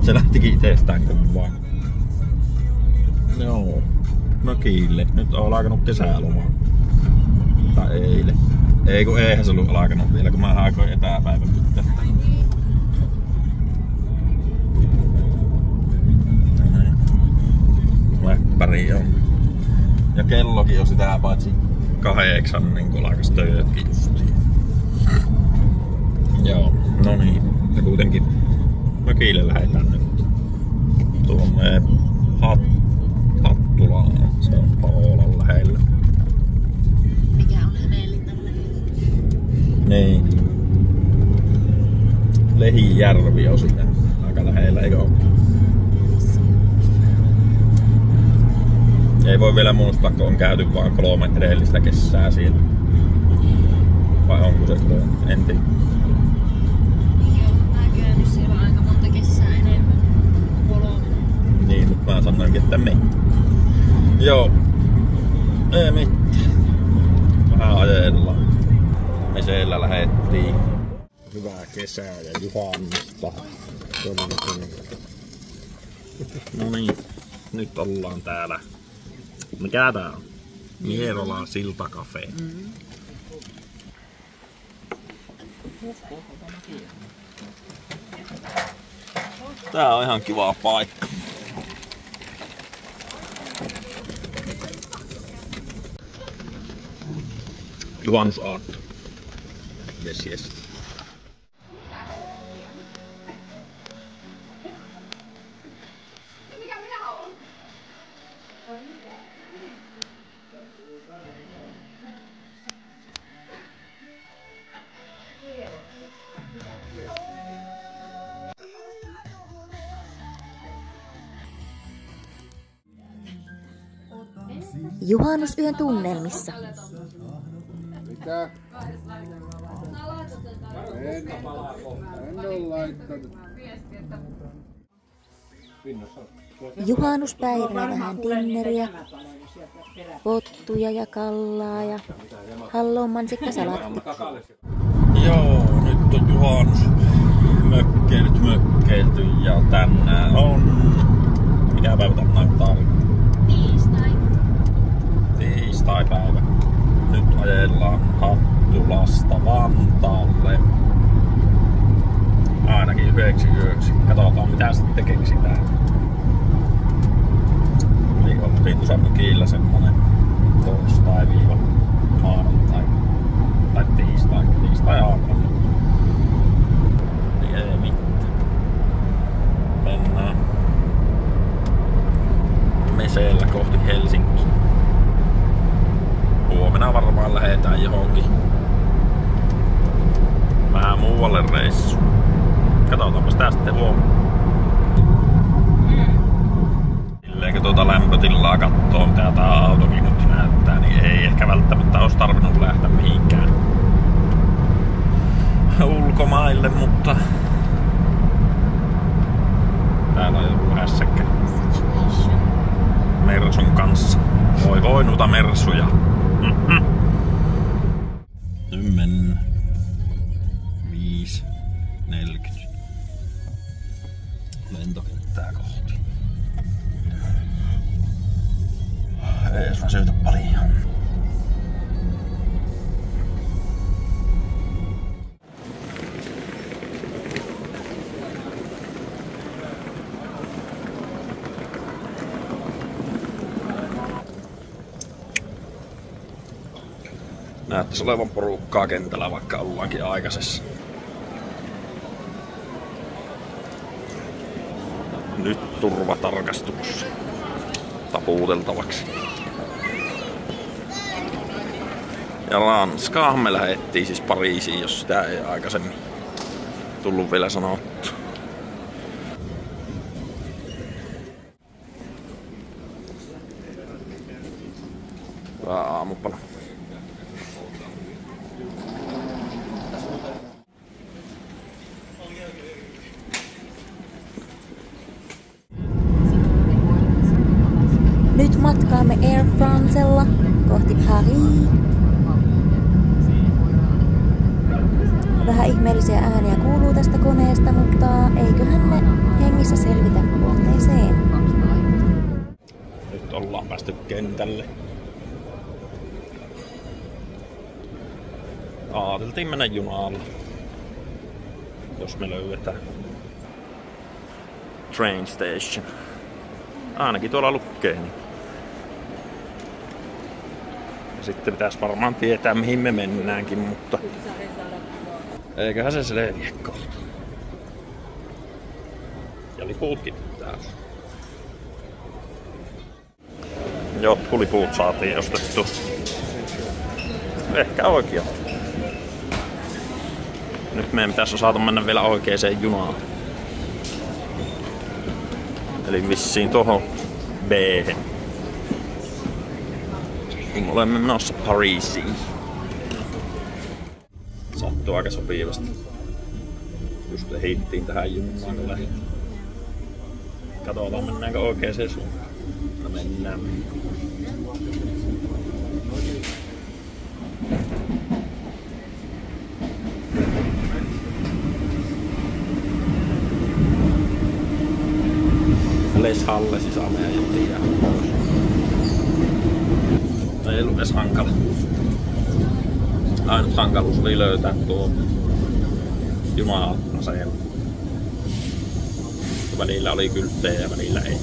Se lähtikin itsestään kuvaa. Joo. Mökille. Nyt on alkanut kesälomaa. Tai eilen. Ei kun eihän se ollut alkanut vielä, kun mä aikoin etäpäivätyttää. Läppäri on. Ja kellokin on sitä paitsi 8, niin kun alkas töötkin justiin. Joo, no niin. Ja kuitenkin mökille lähdetään nyt tuonne Hattulaan. Se on Paolan lähellä. Mikä on Hämeenlinnan lähellä? Niin. Lehijärvi on siinä aika lähellä, eikö ole? Ei voi vielä muistaa, kun on käyty vaan 3 edellistä kesää siellä. Vai onko se tuo? En tiedä. Niin, mutta mä sanoinkin, että me. Joo. Ei mitään. Vähän ajellaan. Me siellä lähettiin. Hyvää kesää ja juhannusta. No niin. Nyt ollaan täällä. Mikä tää on? Mierolan Siltakafe. Tää on ihan kiva paikka. Juhannusaatto. Yes. Juhannusyön tunnelmissa. Mitä? En ole laittanut. Juhannuspäivänä vähän dinneriä, pottuja ja kallaa ja halloon mansikkasalatti. Joo, nyt on juhannus mökkeilty ja tänään on... Mikä päivä tänään on? Tiistai-päivä. Nyt ajellaan Hattulasta Vantaalle. Ainakin 9 yöksi. Katsotaan mitä sitten keksitään. Eli oltiin tuossa mökillä semmonen torstai-maanantai. Tai tiistai-aamulla. Niin ei mitään. Mennään Meseellä kohti Helsinkiä. Huomenna varmaan lähetään johonkin vähän muualle reissuun. Katsotaanpa sitä sitten huomenna. Silleen kun tuota lämpötilaa kattoo, mitä tää autokin nyt näyttää, niin ei ehkä välttämättä olisi tarvinnut lähteä mihinkään ulkomaille, mutta täällä on joku hässäkkä Mersun kanssa. Voi noita Mersuja. Nyt mennään 5:40 lentokenttää kohti. Ei väsytä paljon. Näyttäisi olevan porukkaa kentällä, vaikka ollaankin aikaisessa. Nyt turvatarkastus tapuuteltavaksi. Ja Ranskaahan me lähettiin siis Pariisiin, jos sitä ei aikaisemmin tullut vielä sanottu. Hyvää aamupala. Nyt matkaamme Air Francella kohti Paris. Vähän ihmeellisiä ääniä kuuluu tästä koneesta, mutta eiköhän ne hengissä selvitä kohteeseen. Nyt ollaan päästy kentälle. Aateltiin mennä junalla, jos me löydetään. Train station. Ainakin tuolla lukee. Niin. Ja sitten pitäisi varmaan tietää mihin me mennäänkin, mutta eiköhän se selviä kohta. Ja liputkin täällä. Jotkut liput saatiin ostettu. Ehkä oikeat. Nyt meidän pitäisi osata mennä vielä oikeeseen junaan. Eli vissiin tuohon B-hen. Kun olemme menossa Pariisiin. Sattuu aika sopivasti. Just ehdittiin tähän junaan kun lähdettiin. Katsotaan mennäänkö oikeeseen suuntaan. No mennään. Les Halle sisään me ajettiin ja ei ollut edes hankala. Ainut hankaluus oli löytää tuo juna-asema. Välillä oli kylttejä ja välillä ei.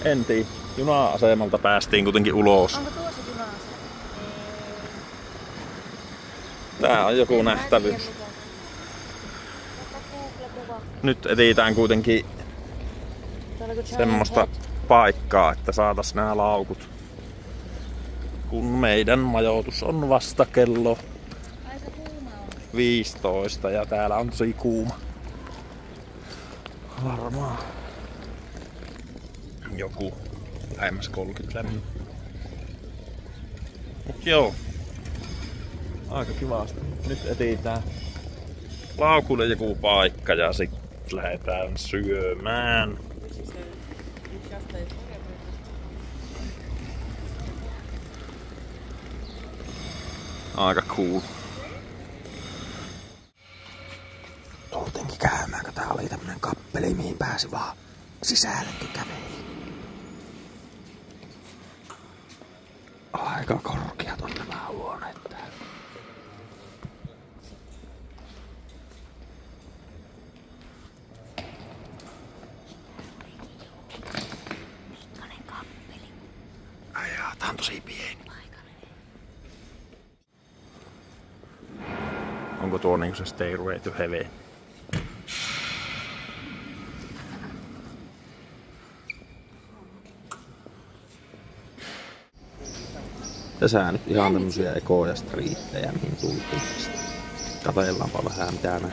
En tiedä. Juna-asemalta päästiin kuitenkin ulos. Onko tuossa juna-asema? Tää on joku nähtävyys. Nyt etsitään kuitenkin semmoista paikkaa, että saatais nää laukut. Kun meidän majoitus on vasta kello 15 ja täällä on tosi kuuma. Varmaan joku lähemmäs 30 lämmin. Mut joo. Aika kivasti. Nyt etsitään laukulle joku paikka ja sit lähdetään syömään. Aika cool. Tultiinkin käymään, kun tää oli tämmönen kappeli, mihin pääsi vaan sisällekin käveli. Aika korkeat on nämä huoneet täällä. Ajaa, tää on tosi pieni. Onko tuo niinku se Stairway to Heaven? Tässä nyt ihan tämmösiä ekoja striittejä, mihin tultiin. Katsellaanpa vähän mitä näin.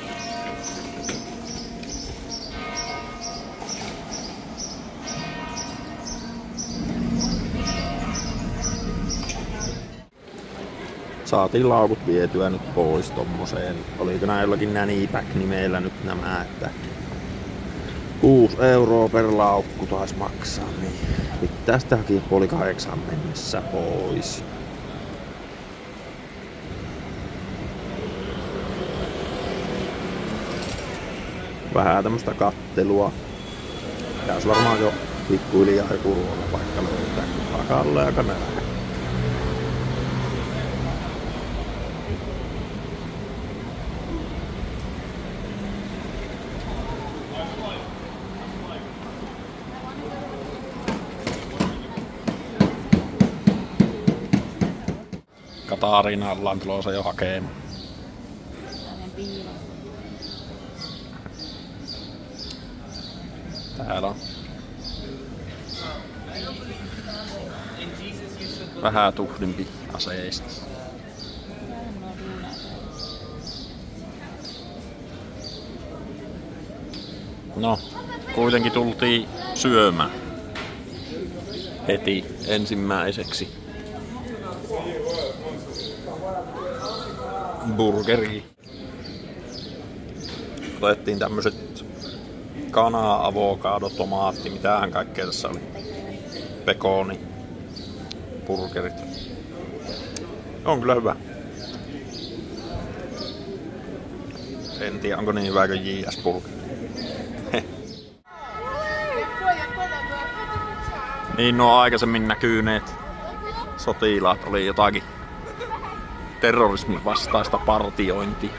Saatiin laukut vietyä nyt pois tommoseen. Oliko nää jollakin Nannypack-nimellä nyt nämä, että 6 € per laukku taisi maksaa, niin pitää sitä hakea 7:30 mennessä pois. Vähän tämmöstä kattelua. Pitäis varmaan jo pikkuhiljaa joku ruokapaikka löytää, kun pakalle aika nälkä. Katarina ollaan tulossa jo hakemaan. Täällä on vähän tuhdimpi aseistus. No, kuitenkin tultiin syömään heti ensimmäiseksi burgeri. Otettiin tämmöset kana, avokado, tomaatti, mitähän kaikkea tässä oli. Pekoni, burgerit. On kyllä hyvä. En tiedä onko niin hyvä kuin JS-burgeri. Niin nuo aikaisemmin näkyneet sotilaat oli jotakin terrorismin vastaista partiointia.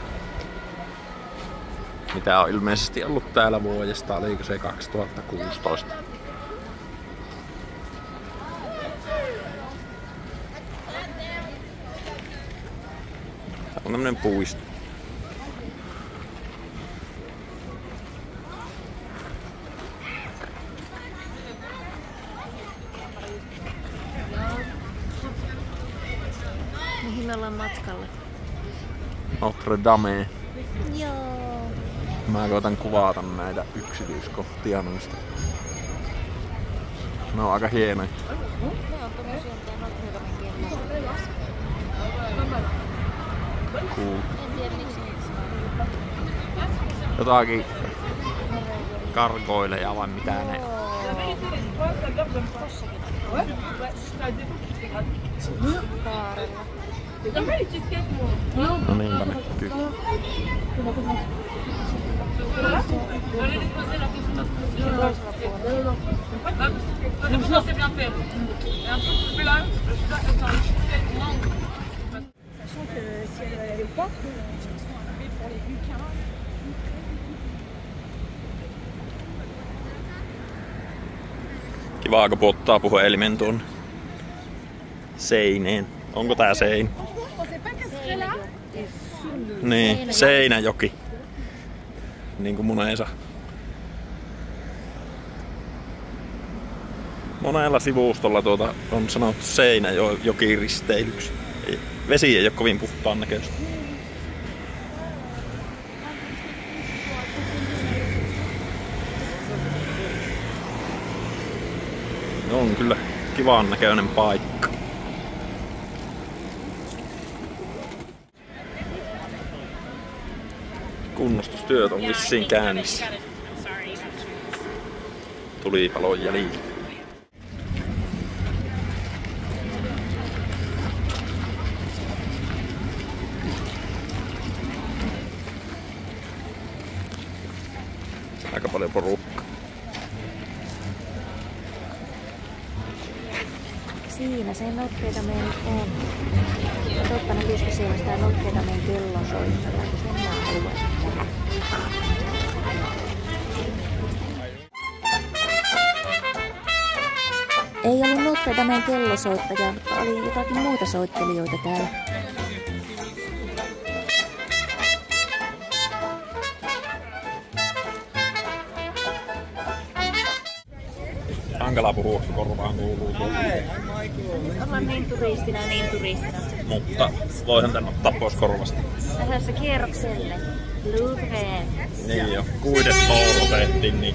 Mitä on ilmeisesti ollut täällä vuodesta, oliko se 2016. Tää on tämmönen puisto. Mihin me ollaan matkalla? Notre Dame. Joo. Mä koitan kuvata näitä yksityiskohtia noista. Ne on aika hienoja. Ne on tommosia, mitä Notre Damen kielellä. Cool. En tiedä miksi niitä sanoo. Jotakin gargoileja vai mitä ne. Kaarella. No niinpä näkyy. Kiva, kun ottaa puhelimen tuon seineen. Onko tää sein? Niin, Seinäjoki. Niinku moneensa. Monella sivustolla on sanottu Seinäjoki risteilyksi. Vesi ei ole kovin puhtaan näköistä. On kyllä kivan näköinen paikka. Kunnostustyöt on vissiin käynnissä. Tulipalon jäljillä. Aika paljon porukkaa. Siinä se Notre Dame nyt on. Totta näkyisikö siellä sitä Notre Damen kellosoittajaa, kun sen mä haluan tehdä. Ei ollut Notre Damen kellosoittajaa, mutta oli jotakin muita soittelijoita täällä. Hankala puhua, kun korvaan kuuluu tuo. Ollaan niin turistina. Mutta voihan tän ottaa pois korvasta. Lähdössä kierrokselle. Louvre. Niin jo. Kuidet noudatettiin, niin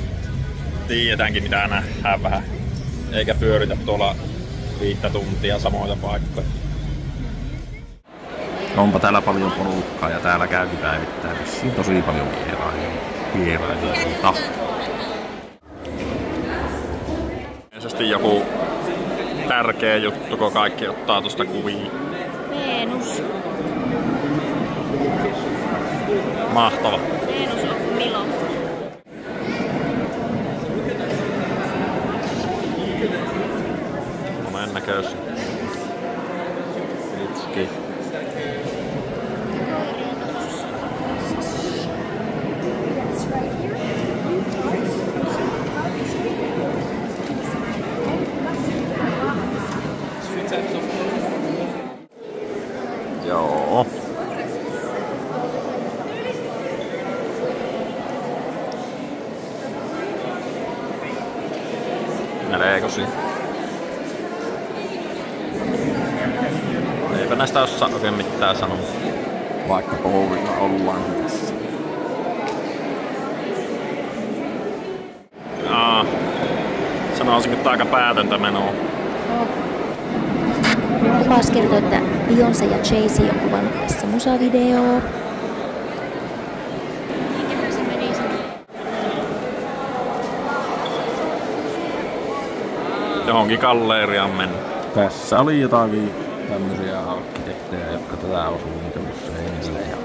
tiedetäänkin mitä nähdään vähän. Eikä pyöritä tuolla 5 tuntia samoja paikkoja. Onpa täällä paljon porukkaa ja täällä käykin päivittäin vissiin tosi paljon vierailijoita. Ilmeisesti joku tärkeä juttu, kun kaikki ottaa tuosta kuvia. Venus. Mahtava. Venus on Milo. Monen näköisiä. Itski. Eipä näistä osaa oikein mitään sanoa. Vaikka koulilla ollaan tässä. Sanoisinko, että aika päätöntä menoa. Lupas kertoo, että Beyoncé ja Jay-Z on kuvannut tässä musavideoa. Johonkin galleriaan mennä. Tässä oli jotakin tämmösiä arkkitehtejä, jotka tätä on suunnitellut seinille ja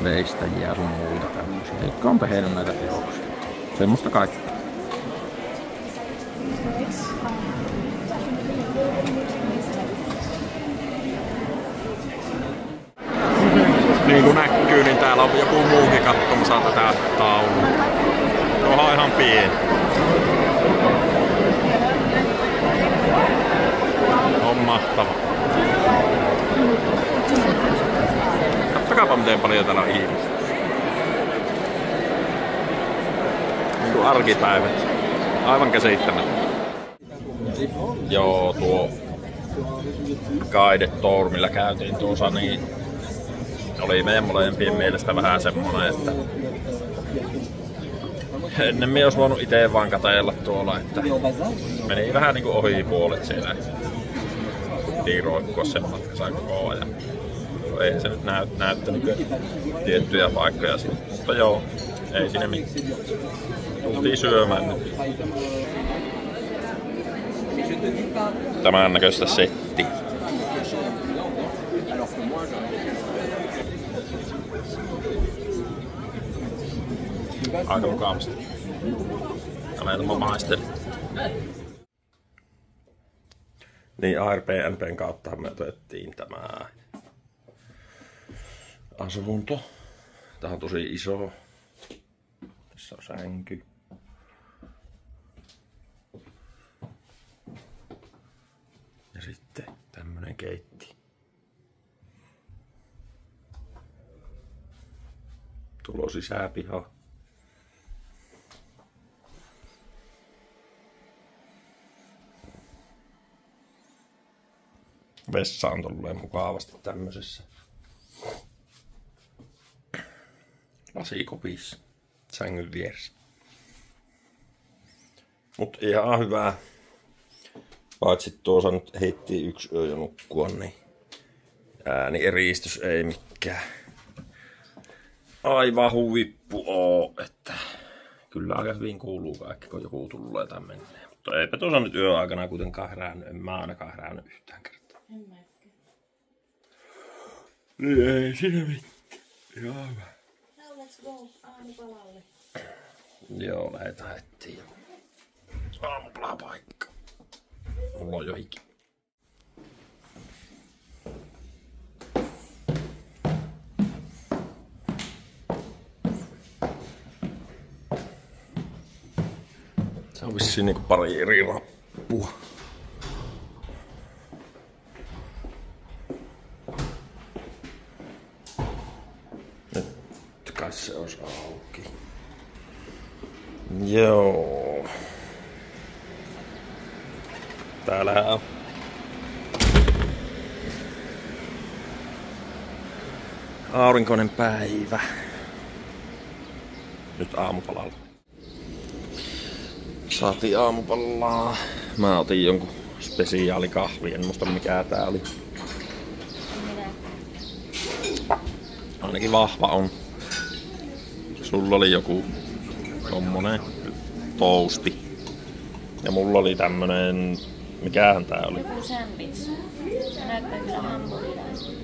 veistäjiä sun muita tämmösiä, jotka on tehnyt näitä teoksia. Semmoista kaikkea. Niin kuin näkyy, niin täällä on joku muukin katsomassa tätä taulua. Tuohan on ihan pieni. On mahtava. Katsokaapa miten paljon täällä on ihmistä. Niin kuin arkipäivät. Aivan käsittämättä. Joo, tuo Guided Tour, millä käytiin tuossa, niin oli meidän molempien mielestä vähän semmonen, että ennemmin olisi voinut itse vaan kateella tuolla, että meni vähän niinku ohi puolet siellä. Piti roikkua sen matkassa koko ajan. Ei se nyt näyttänyt tiettyjä paikkoja siitä, mutta joo, ei siinä mitään. Tultiin syömään nyt. Tämän näköistä setti. Aika mukavasti. Näitä mä maistelin. Niin Airbnb:n kautta me otettiin tämä asunto. Tää on tosi iso. Tässä on sänky. Ja sitten tämmönen keitti. Tulo sisäpiha. Vessaan tulee mukavasti tämmöisessä lasikopissa sängyn vieressä. Mut ihan hyvä. Paitsi tuossa nyt heitti yksi yö jo nukkua, niin äänieriistys ei mikään aivan huippu oo, että kyllä aika hyvin kuuluu kaikki, kun joku tulee tai menee. Mutta eipä tuossa nyt yöaikana kuitenkaan herännyt, en mä ainakaan herännyt yhtään kertaa. Niin ei siinä mitään. Ihan hyvä. Now let's go aamupalalle. Joo, lähdetään heti. Aamupalapaikka. Mulla on jo hiki. Se on vissiin niinku pari eri rappua. Nyt kai se olisi auki. Joo. Täällä on aurinkoinen päivä. Nyt aamupalalla. Saatiin aamupalaa. Mä otin jonkun spesiaalikahvi, en muista mikä tää oli. Ainakin vahva on. Sulla oli joku tommonen tousti. Ja mulla oli tämmönen, mikähän tää oli? Joku sandwich. Näyttää kyllä hampurilaiselta.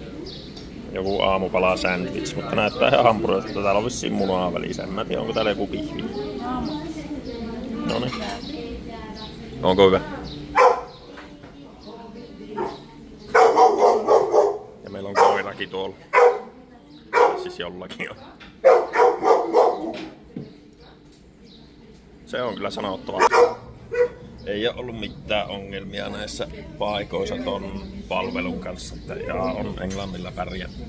Joku aamupala sandwich, mutta näyttää ihan hampurilaiselta. Täällä on vissiin munaa välissä. En mä tiedä, onko täällä joku pihvi. Noniin. Onko hyvä? Ja meillä on koirakin tuolla. Siis jollakin on. Se on kyllä sanottava. Ei ole ollut mitään ongelmia näissä paikoissa ton palvelun kanssa, ja on englannilla pärjännyt.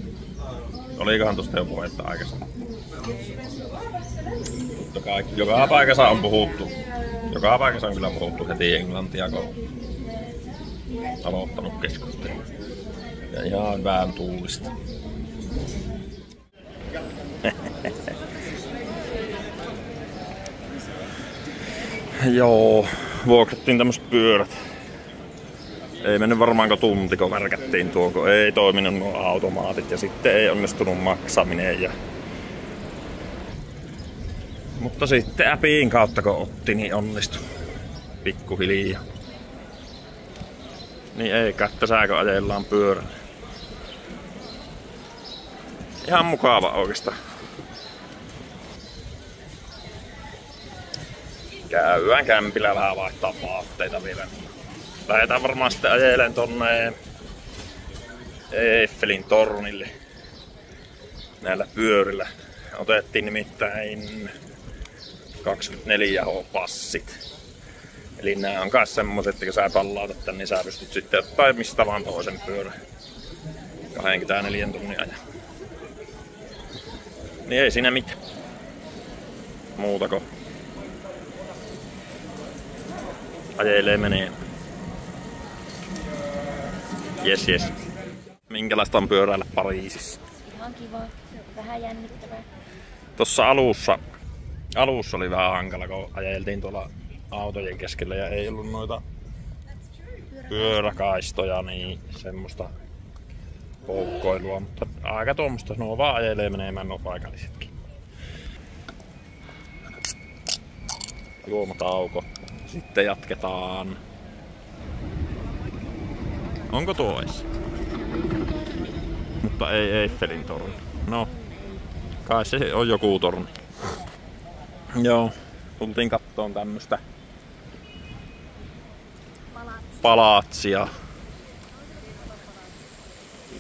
Olikohan tuosta jo puhetta aikaisemmin? Joka paikassa on puhuttu. Joka paikassa on kyllä puhuttu heti englantia, kun on aloittanut keskustelua. Ja ihan vähän tuulista. Joo, vuokrattiin tämmöset pyörät. Ei mennyt varmaanko tunti, kun värkättiin tuo, kun ei toiminut nuo automaatit ja sitten ei onnistunut maksaminen. Mutta sitten appin kautta kun otti, niin onnistui pikkuhiljaa. Niin ei kättä sääkö ajellaan pyörällä. Ihan mukava oikeastaan. Käydään kämpillä vähän vaihtaa vaatteita vielä. Lähdetään varmaan sitten ajelemaan tonne Eiffelin tornille näillä pyörillä. Otettiin nimittäin 24H-passit. Eli nää on kai semmoset, että kun sä pallautat tän, niin sä pystyt sitten ottaa mistä vaan toisen pyörän 24 tunnin ajan. Niin ei siinä mitään. Muutako. Ajelee menee. Jes. Minkälaista on pyöräillä Pariisissa? Ihan kiva. Vähän jännittävää. Tossa alussa oli vähän hankala, kun ajeltiin tuolla autojen keskellä ja ei ollut noita pyöräkaistoja, niin semmoista poukkoilua, mutta aika tuommoista nuo vaan ajelee menemään nuo paikallisetkin. Juomatauko. Sitten jatketaan. Onko tuo edes? Mutta ei Eiffelin torni. No, kai se on joku torni. Joo, tultiin kattoon tämmöstä palatsia.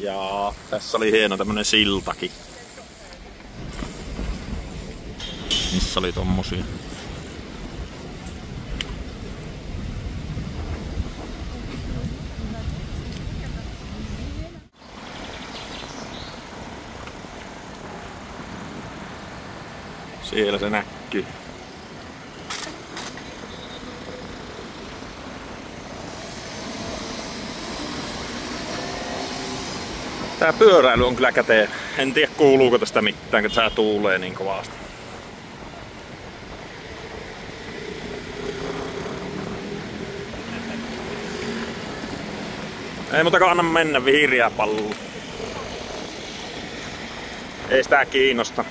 Ja tässä oli hieno tämmönen siltakin. Missä oli tommosia? Siellä se näkyy. Tää pyöräily on kyllä käteen. En tiedä kuuluuko tästä mitään, kun tää tuulee niin kovasti. Ei muuta anna mennä vihreä pallo. Ei sitä kiinnosta.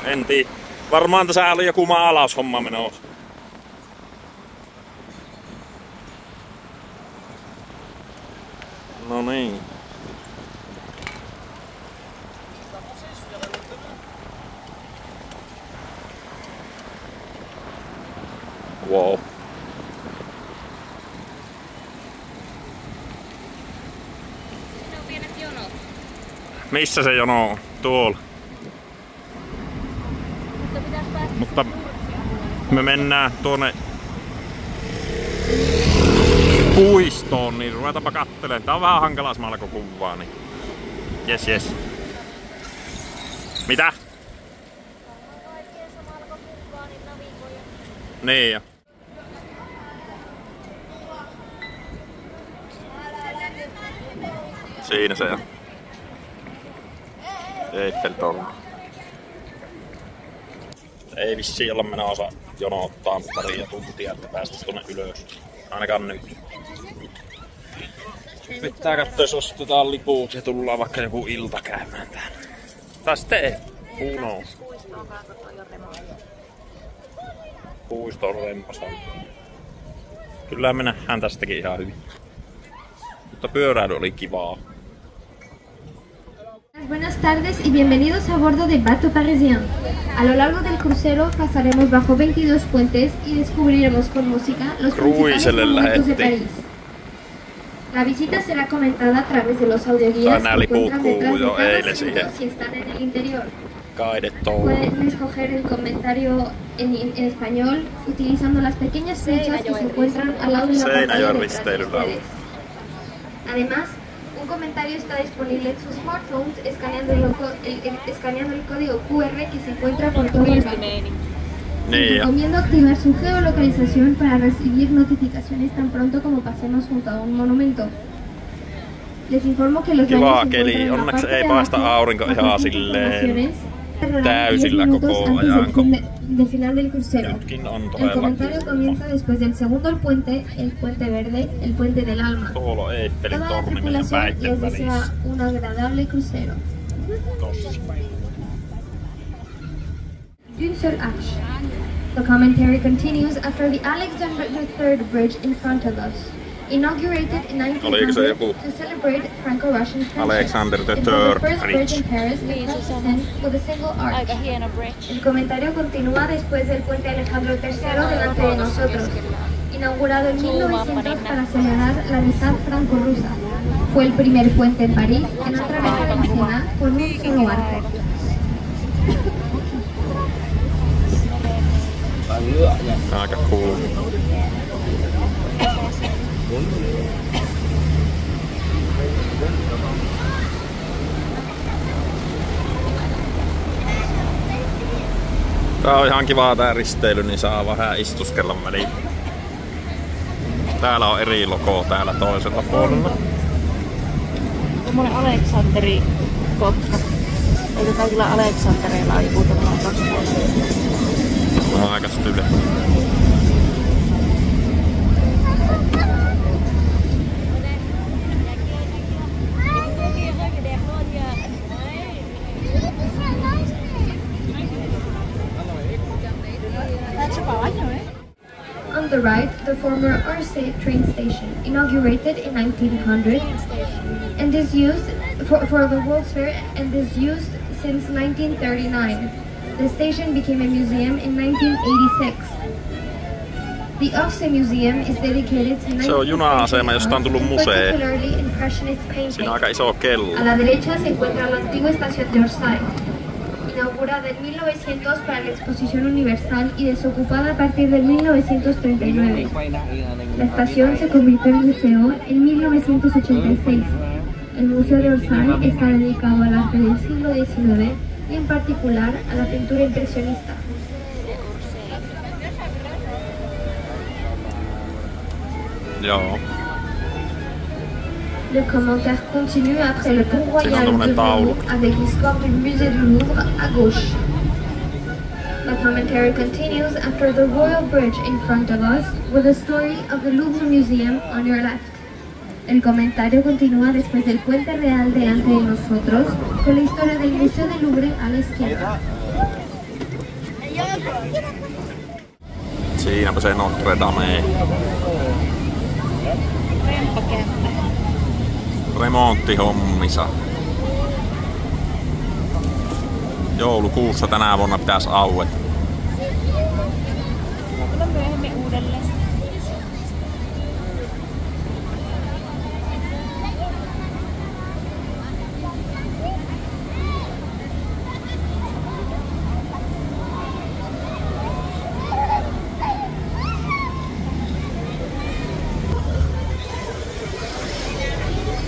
En tiedä. Varmaan tässä oli joku maalaushomma menossa. No niin. Wow. Siinä on pienet jonot. Missä se jono on? Tuolla. Mutta me mennään tuonne puistoon, niin ruvetaanpa kattelemaan. Tää on vähän hankalaa, jos mä alkoi kuvaa, niin jes. Mitä? Niin jo. Siinä se on. Eiffeltorni. Ei vissiin olla menossa jonottaa paria tuntia, että päästäis tonne ylös. Ainakaan nyt. Pitää katsoa, jos ostetaan liput ja tullaan vaikka joku ilta käymään täällä. Tai sitten ei. Who knows? Puisto on rempasta. Kyllä me nähdään tästäkin ihan hyvin. Mutta pyöräily oli kivaa. Buenas tardes y bienvenidos a bordo de Bateau Parisien. A lo largo del crucero pasaremos bajo 22 puentes y descubriremos con música los principales monumentos de París. La visita será comentada a través de los audioguías que encuentran detrás de cada asiento si están en el interior. Pueden escoger el comentario en español utilizando las pequeñas flechas que se encuentran al lado de la pantalla detrás de ustedes. Además, un comentario está disponible en sus smartphones escaneando el código QR que se encuentra por todo el banco. Les recomiendo activar su geolocalización para recibir notificaciones tan pronto como pasemos junto a un monumento. Les informo que los Kiva baños se keli. encuentran en la Onneksi parte ei de paista abajo, aurinko bajo ihan estas silleen instalaciones, täysillä 10 koko minutos ajan. antes del final del crucero. Nytkin on El todella comentario kuuma. comienza después del segundo el puente verde, el puente del alma. Tuolla on Eiffelin Toda la torni meidän tripulación päitten les desea välissä. un agradable crucero. Tossa. D'une seule arche. The commentary continues after the Alexander III Bridge in front of us. Inaugurated in Oliko se 1900 joku to celebrate Franco-Russian friendship. Alexander It was III the first bridge Bridge? in Paris with a single arch. Aika hieno bridge. El comentario continúa después del puente Alejandro III delante de nosotros. Inaugurado en 1900 para celebrar la amistad franco-rusa. Fue el primer puente en París en atravesar el Sena con un solo arco. Aika cool. Tää on ihan kivaa tää risteily, niin saa vähän istuskella väliin. Täällä on eri logo täällä toisella puolella. Semmonen Aleksanteri kokka. Eikö kaikilla Aleksantereilla ole joku tämmönen kasvu? No aika style. On the right, the former Orsay train station, inaugurated in 1900, and is used for the World's Fair and is used since 1939. The station became a museum in 1986. The Orsay Museum is dedicated to Se on juna-asema, josta on tullut museo. particularly impressionist painting. Siinä on aika iso kello. A la derecha se encuentra la antigua estación de Orsay, inaugurada en 1900 para la Exposición Universal y desocupada a partir de 1939. La estación se convirtió en museo en 1986. El Museo de Orsay está dedicado al arte del siglo XIX y en particular a la pintura impresionista. Joo. Le commentaire continue après le pont royal Siinä on tommonen de taulu. Versailles avec l'histoire du musée du Louvre à gauche. The commentary continues after the Royal Bridge in front of us with the story of the Louvre Museum on your left. El comentario continúa después del puente real delante de nosotros con la historia del Museo del Louvre a la izquierda. Siinäpä se Notre Dame. Remonttihommissa. Joulukuussa tänä vuonna pitäisi auet. Kyllä myöhemmin uudelleen.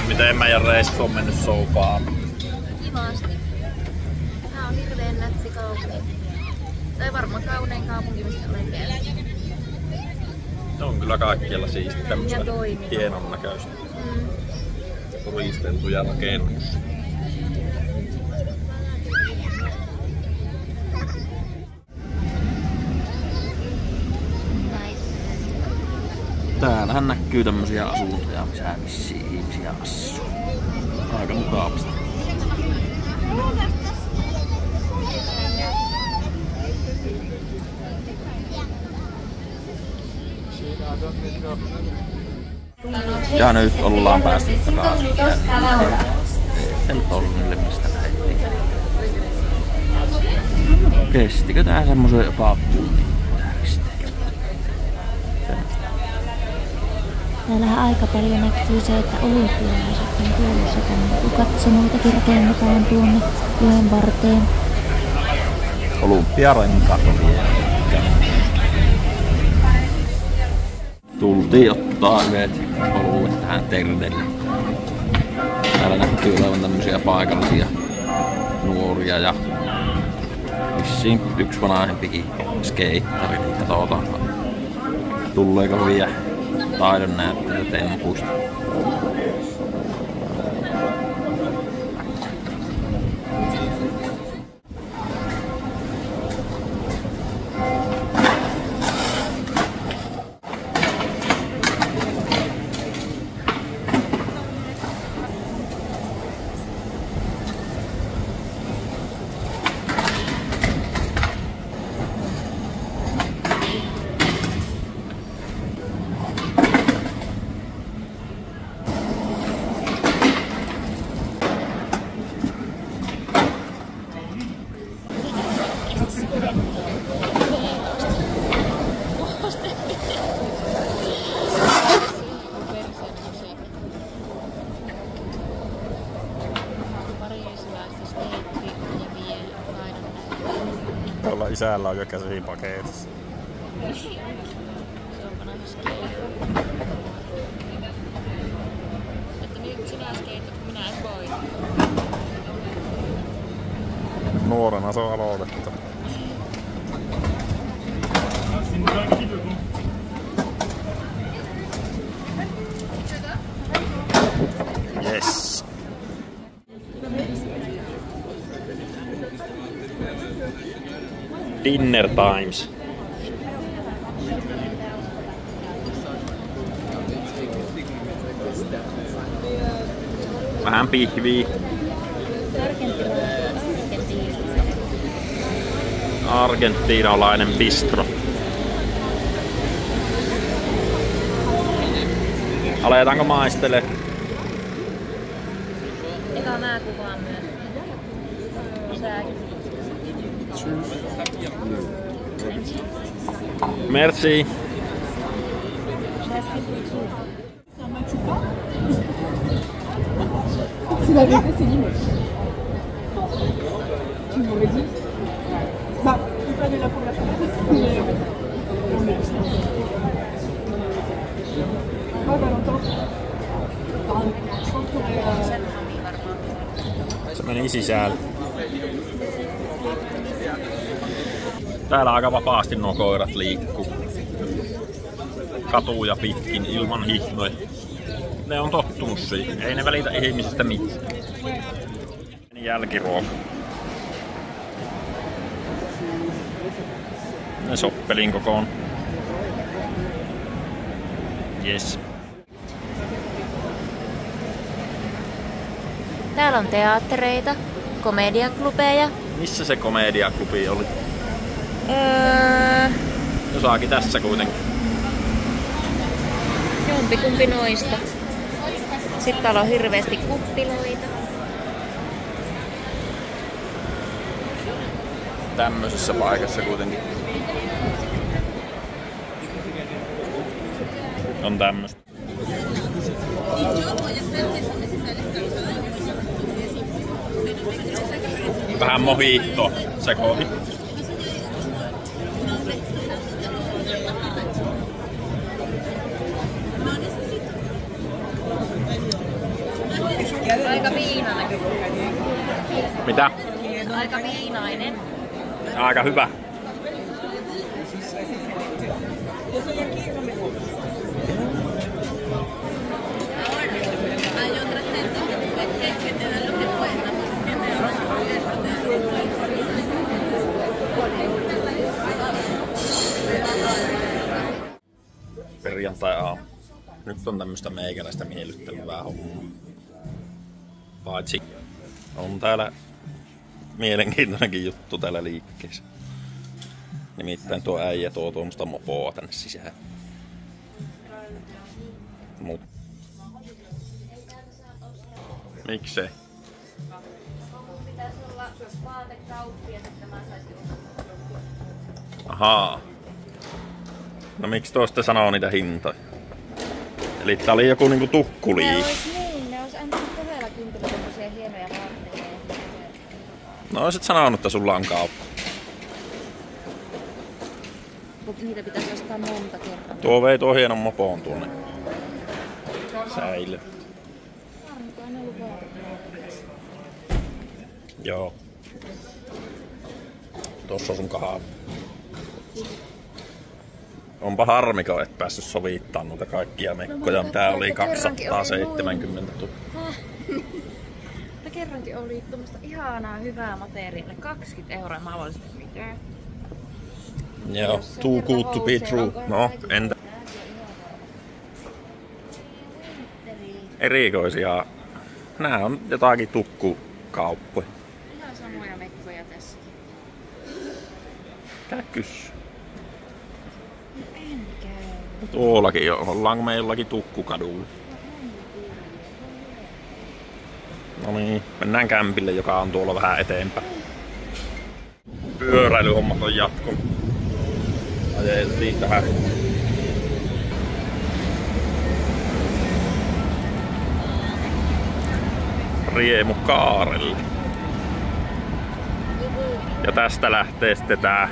Miten meidän reissu on mennyt so far? Kivasti. Tää on hirveen nätti kaupunki. Tai varmaan kaunein kaupunki, missä olen käynyt. On kyllä kaikkialla siisti tämmöstä Ja toimiva. hienon näköistä. Turisteltuja rakennuksia. Täällähän näkyy tämmösiä asuntoja, missä vissiin ihmisiä asuu. Aika mukavasti. Ja nyt ollaan päästy takaisin. Se nyt ollut niille mistä lähdettiin. Kestikö tää semmosen jopa tunnin tärkistely? Täällähän aika paljon näkyy se, että olympialaiset on tulossa tänne. Katsomoitakin rakennetaan tuonne joen varteen. Olympiarenkaat on vielä. Tultiin ottaa yhdet oluet tähän Terdelle. Täällä näkyy olevan tämmösiä paikallisia nuoria ja vissiin yksi vanhempikin skeittari. Katsotaan, tuleeko vielä taidon näyttelyä tempuista. sisällä on jo käsipaketissa. Se on vanhassa että nyt sinä skeitot, kun minä en voi. Nuorena se on aloitettu. Yes. Dinner times. Vähän pihviä. Argentiinalainen bistro. Aletaanko maistele? Eka nää kuvaan myös. Sääkin. Merci. Si la vérité, c'est Limoges. Tu m'aurais dit. Bah, je suis pas allée là pour la première. Ouais, Valentin. Je pense qu'on est. Se meni sisälle. Täällä aika vapaasti nuo koirat liikkuu. Katuja pitkin ilman hihnoja. Ne on tottunut siihen. Ei ne välitä ihmisistä mitään. Jälkiruoka. Ne soppelin kokoon. Yes. Täällä on teattereita, komediaklubeja. Missä se komediaklubi oli? Jossakin tässä kuitenkin. Jompikumpi noista. Sitten täällä on hirveästi kuppiloita. Tämmöisessä paikassa kuitenkin. On tämmöstä. Vähän mojito sekoihin. Aika viinainen. Mitä? Aika viinainen. Aika hyvä. Perjantai-aamu. Nyt on tämmöstä meikäläistä miellyttävää hommaa. Paitsi on täällä mielenkiintoinenkin juttu täällä liikkeessä. Nimittäin tuo äijä tuo tuommoista mopoa tänne sisään. Mut. Miksei? Pitäisi olla vaatekauppias, että mä saisin ostaa. Ahaa. No miksi tuosta sanoo niitä hintoja? Eli tää oli joku niinku tukkuliike. Ne ois antanut todella kympillä tämmösiä hienoja vaatteita. No oisit sanonut, että sulla on kauppa. Mutta niitä pitäisi ostaa monta kertaa. Tuo vei tuo hienon mopoon tuonne. Säily. Onko aina ollut vaatteita? Joo. Tossa on sun kahvi. Onpa harmiko, et päässyt sovittamaan noita kaikkia mekkoja, mitä oli 270 000. Mutta kerrankin oli tuommoista ihanaa hyvää materiaalia. 20 €. Mä olisin, mitä? Joo, too good to be true. No, entä? Erikoisia. Nää on jotakin tukkukauppoja. Ihan samoja mekkoja tässä. Käy kyssy. En käy. Tuollakin jo. Ollaanko me jollakin tukkukadulla? No niin, mennään kämpille, joka on tuolla vähän eteenpäin. Pyöräilyhommat on jatkunut. Ajeltiin tähän. Riemukaarelle. Ja tästä lähtee sitten tää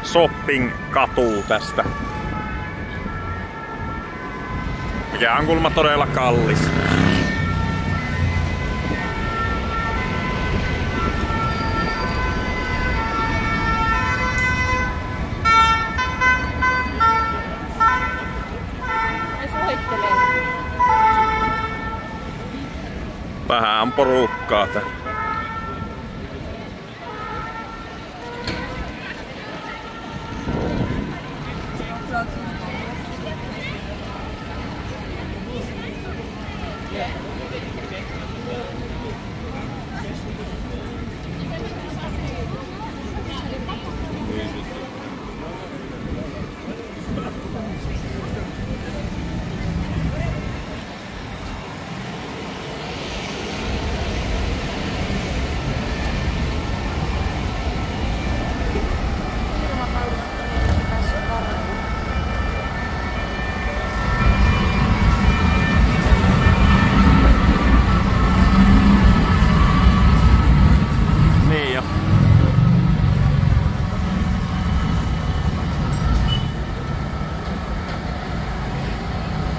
shopping-katu tästä. Mikä on kuulemma todella kallis. Vähän on porukkaa tää.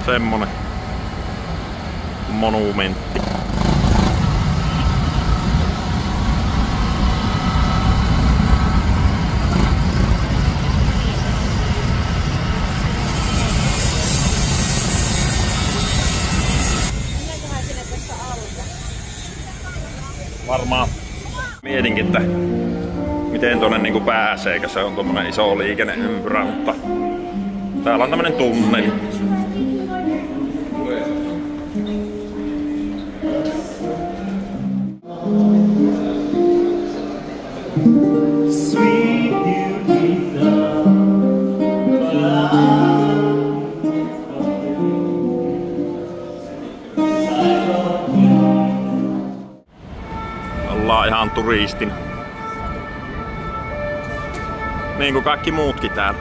Semmonen monumentti. Varmaan mietinkin, että miten tuonne niinku pääsee, kun se on tommonen iso liikenneympyrä, mutta täällä on tämmönen tunneli. Ollaan ihan turistin. Niin kuin kaikki muutkin täällä.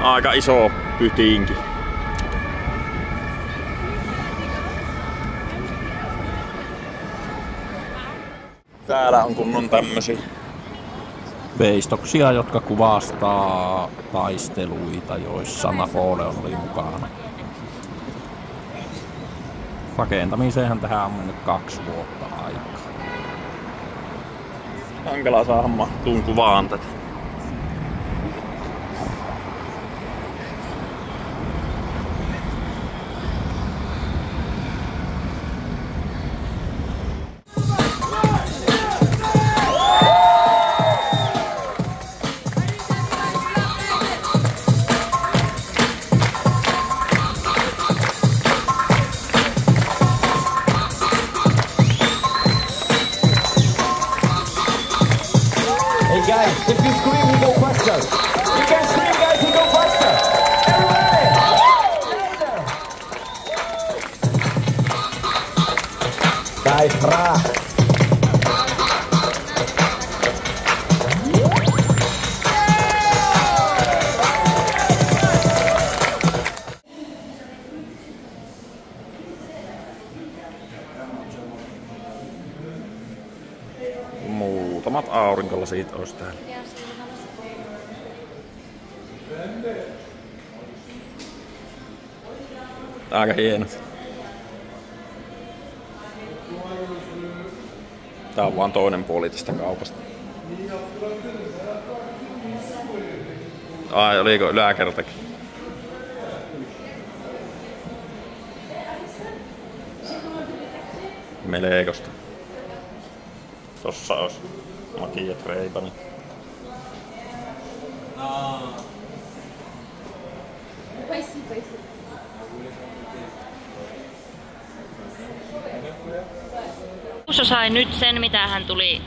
Aika iso pytinki. Täällä on kunnon tämmösiä veistoksia, jotka kuvastaa taisteluita, joissa Napoleon oli mukana. Rakentamiseenhan tähän on mennyt 2 vuotta aikaa. Hankala saada mahtuun kuvaan tätä. Guys, if you scream, you go faster. You can scream, guys, you go faster. Everybody! Guys, bra. Muutamat aurinkolasit olisi täällä. Aika hienot. Tää on vaan toinen puoli tästä kaupasta. Ai, oliko yläkertakin? Melekosta. Tossa olisi makiat Ray-Banit. Juuso sai nyt sen, mitä hän tuli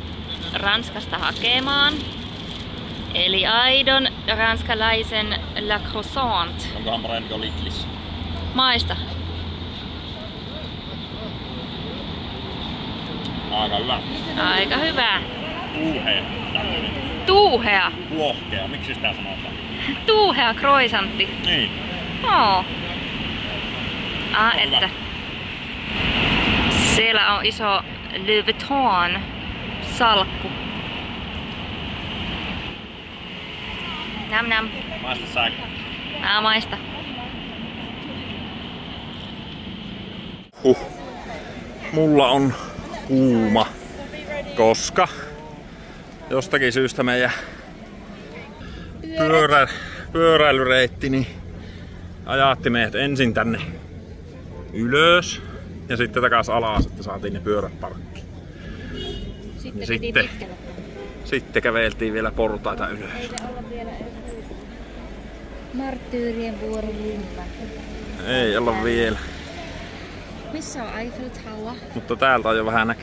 Ranskasta hakemaan. Eli aidon ranskalaisen La Croissant. Onkohan parempi kuin Lidlissä? Maista. Aika hyvä. Aika hyvä. Uuheen. tämmönen. Tuuhea. Tuohkea, miksi sitä sanotaan? Tuuhea croissantti. Niin. Oo. Että. Siellä on iso Louis Vuitton salkku. Nam nam. Maista säkin. Maista. Mulla on kuuma, koska jostakin syystä meidän pyöräilyreitti niin ajatti meidät ensin tänne ylös ja sitten takas alas, että saatiin ne pyörät parkkiin. Sitten käveltiin vielä portaita ylös. Marttyyrien vuororyhmä. Ei olla vielä. Missä on Eiffel Tower? Mutta täältä on jo vähän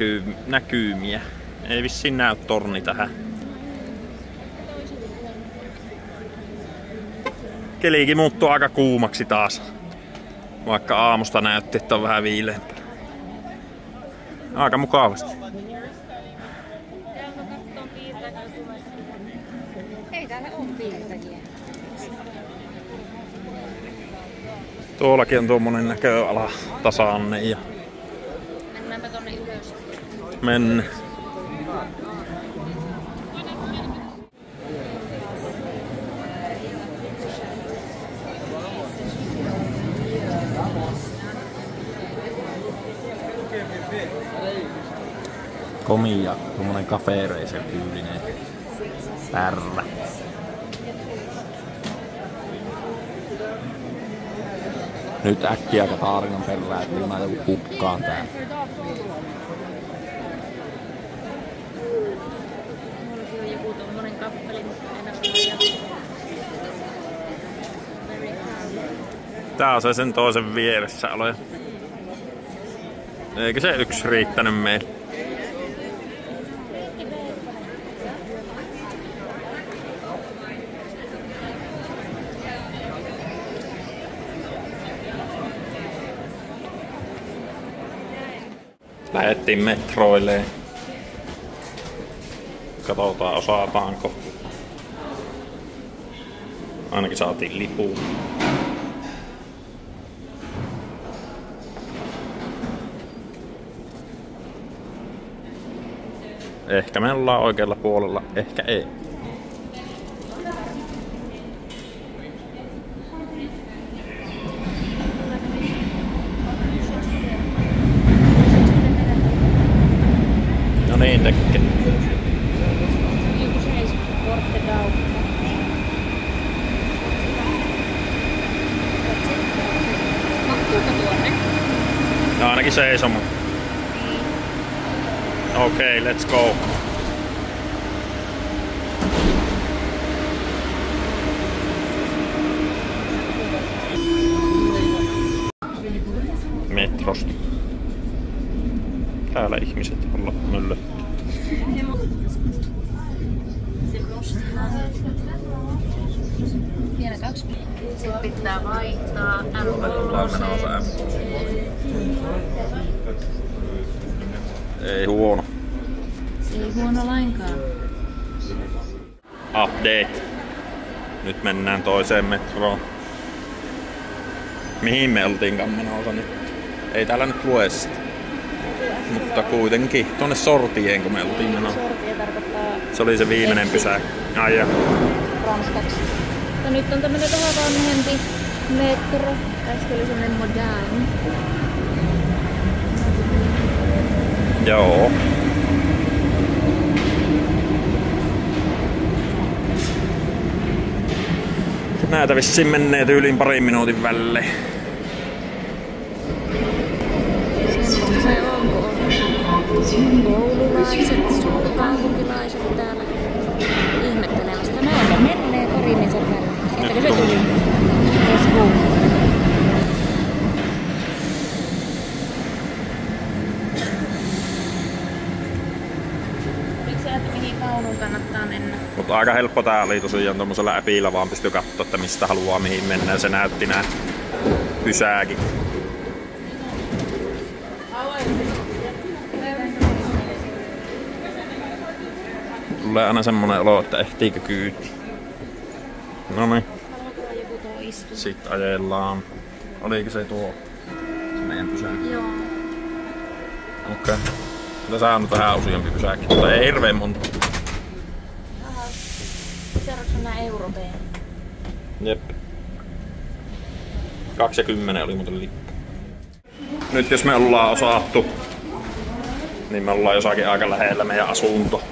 näkymiä. Ei vissiin näy torni tähän. Kelikin muuttuu aika kuumaksi taas. Vaikka aamusta näytti, että on vähän viileämpää. Aika mukavasti. Ei täällä ole piirtäjiä. Tuollakin on tuommoinen näköala tasanne ja... Mennäänpä tonne ylös. Mennään. Komia, tuommoinen Cafe-Racer tyylinen pärrä. Nyt äkkiä Katarinan perään, että mä joku hukkaan täällä. Mullakin on joku tommonen kappeli, mutta Tää on se sen toisen vieressä aloja. Eikö se yksi riittänyt meille? Lähettiin metroilleen. Katsotaan osataanko. Ainakin saatiin lipuun. Ehkä me ollaan oikealla puolella, ehkä ei. No niin tekee. No ainakin seisomaan. Okei, let's go. Metrosta. Täällä ihmiset olla möllötty. Vielä 2. Sitten pitää vaihtaa Ei huono. Ei huono lainkaan. Update. Nyt mennään toiseen metroon. Mihin me oltiinkaan menossa nyt? Ei täällä nyt lue sitä. Mutta kuitenkin tuonne Sortien kun me oltiin menossa. Sortia tarkoittaa... Se oli se viimeinen pysäkki. Ai ja. Ranskaksi. Ja nyt on tämmönen vähän vanhempi metro. Äsken oli semmonen modern. Joo. Näitä vissiin menneet yli parin minuutin välein. Semmosta se on, kun on koululaiset, kaupunkilaiset täällä ihmettelemästä. Näitä menee parin sen välein. Siitäkö se tuli? Let's go. Mihin kouluun kannattaa mennä? Mutta aika helppo tää oli tosiaan tommosella äpillä vaan pystyy katsoa, että mistä haluaa mihin mennä. Se näytti nää pysäkin. tulee aina semmonen olo, että ehtiikö kyyti. Noniin. Sitten ajellaan. Oliko se tuo se meidän pysäkki? Joo. Okei. Tässä on vähän useampi pysäkki, mutta ei hirveen monta. Aha. Seuraavaksi on nää Europeja. Jep. 2,10 oli muuten lippu. Nyt jos me ollaan osattu, niin me ollaan jossakin aika lähellä meidän asunto.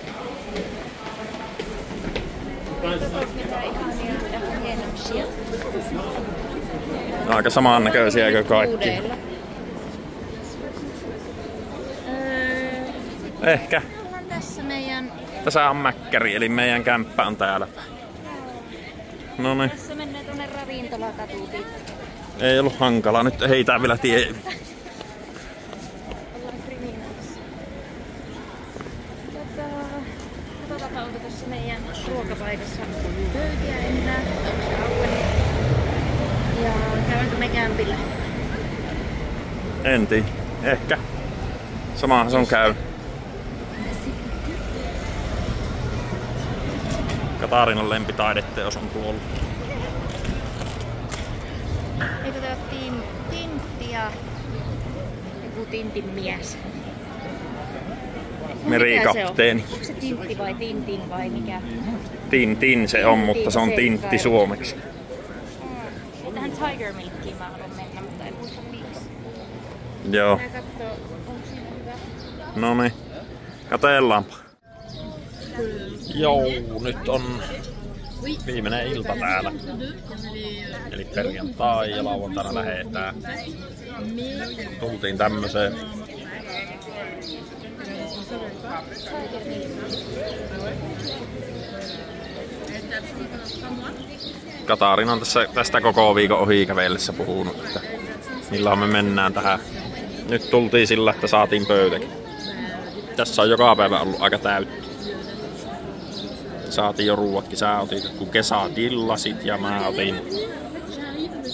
Aika samannäköisiäkö kaikki? Ehkä. Tässä meidän... Tässä on mäkkäri, eli meidän kämppä on täällä päin. Noniin. Tässä menee tuonne ravintolakatuun pitkin. Ei ollut hankalaa, nyt heitää vielä tie. Ollaan kriminaalissa. Katsotaanpa, onko tässä meidän ruokapaikassa pöytiä enää. Onko se auki? Ja käydäänkö me kämpillä? En tiedä. Ehkä. Samahan se on käy. Katarinan lempitaideteos on tuolla. Eikö tää ole Tintti ja joku Tintin mies? Merikapteeni. Onko se Tintti vai Tintin vai mikä? Tin se on, mutta se on Tintti suomeksi. Tähän Tiger Milkkiin mä haluan mennä, mutta en muista miksi. Joo. Mä katsoo, onko siinä hyvä? Noniin. Katellaanpa. Joo, nyt on viimeinen ilta täällä. Eli perjantai ja lauantaina lähetään. Tultiin tämmöseen. Katarina on tästä koko viikon ohi kävellessä puhunut, että milloin me mennään tähän. Nyt tultiin sillä, että saatiin pöytäkin. Tässä on joka päivä ollut aika täyttä. Saatiin jo ruuatkin. Sä otit joku quesadillasit ja mä otin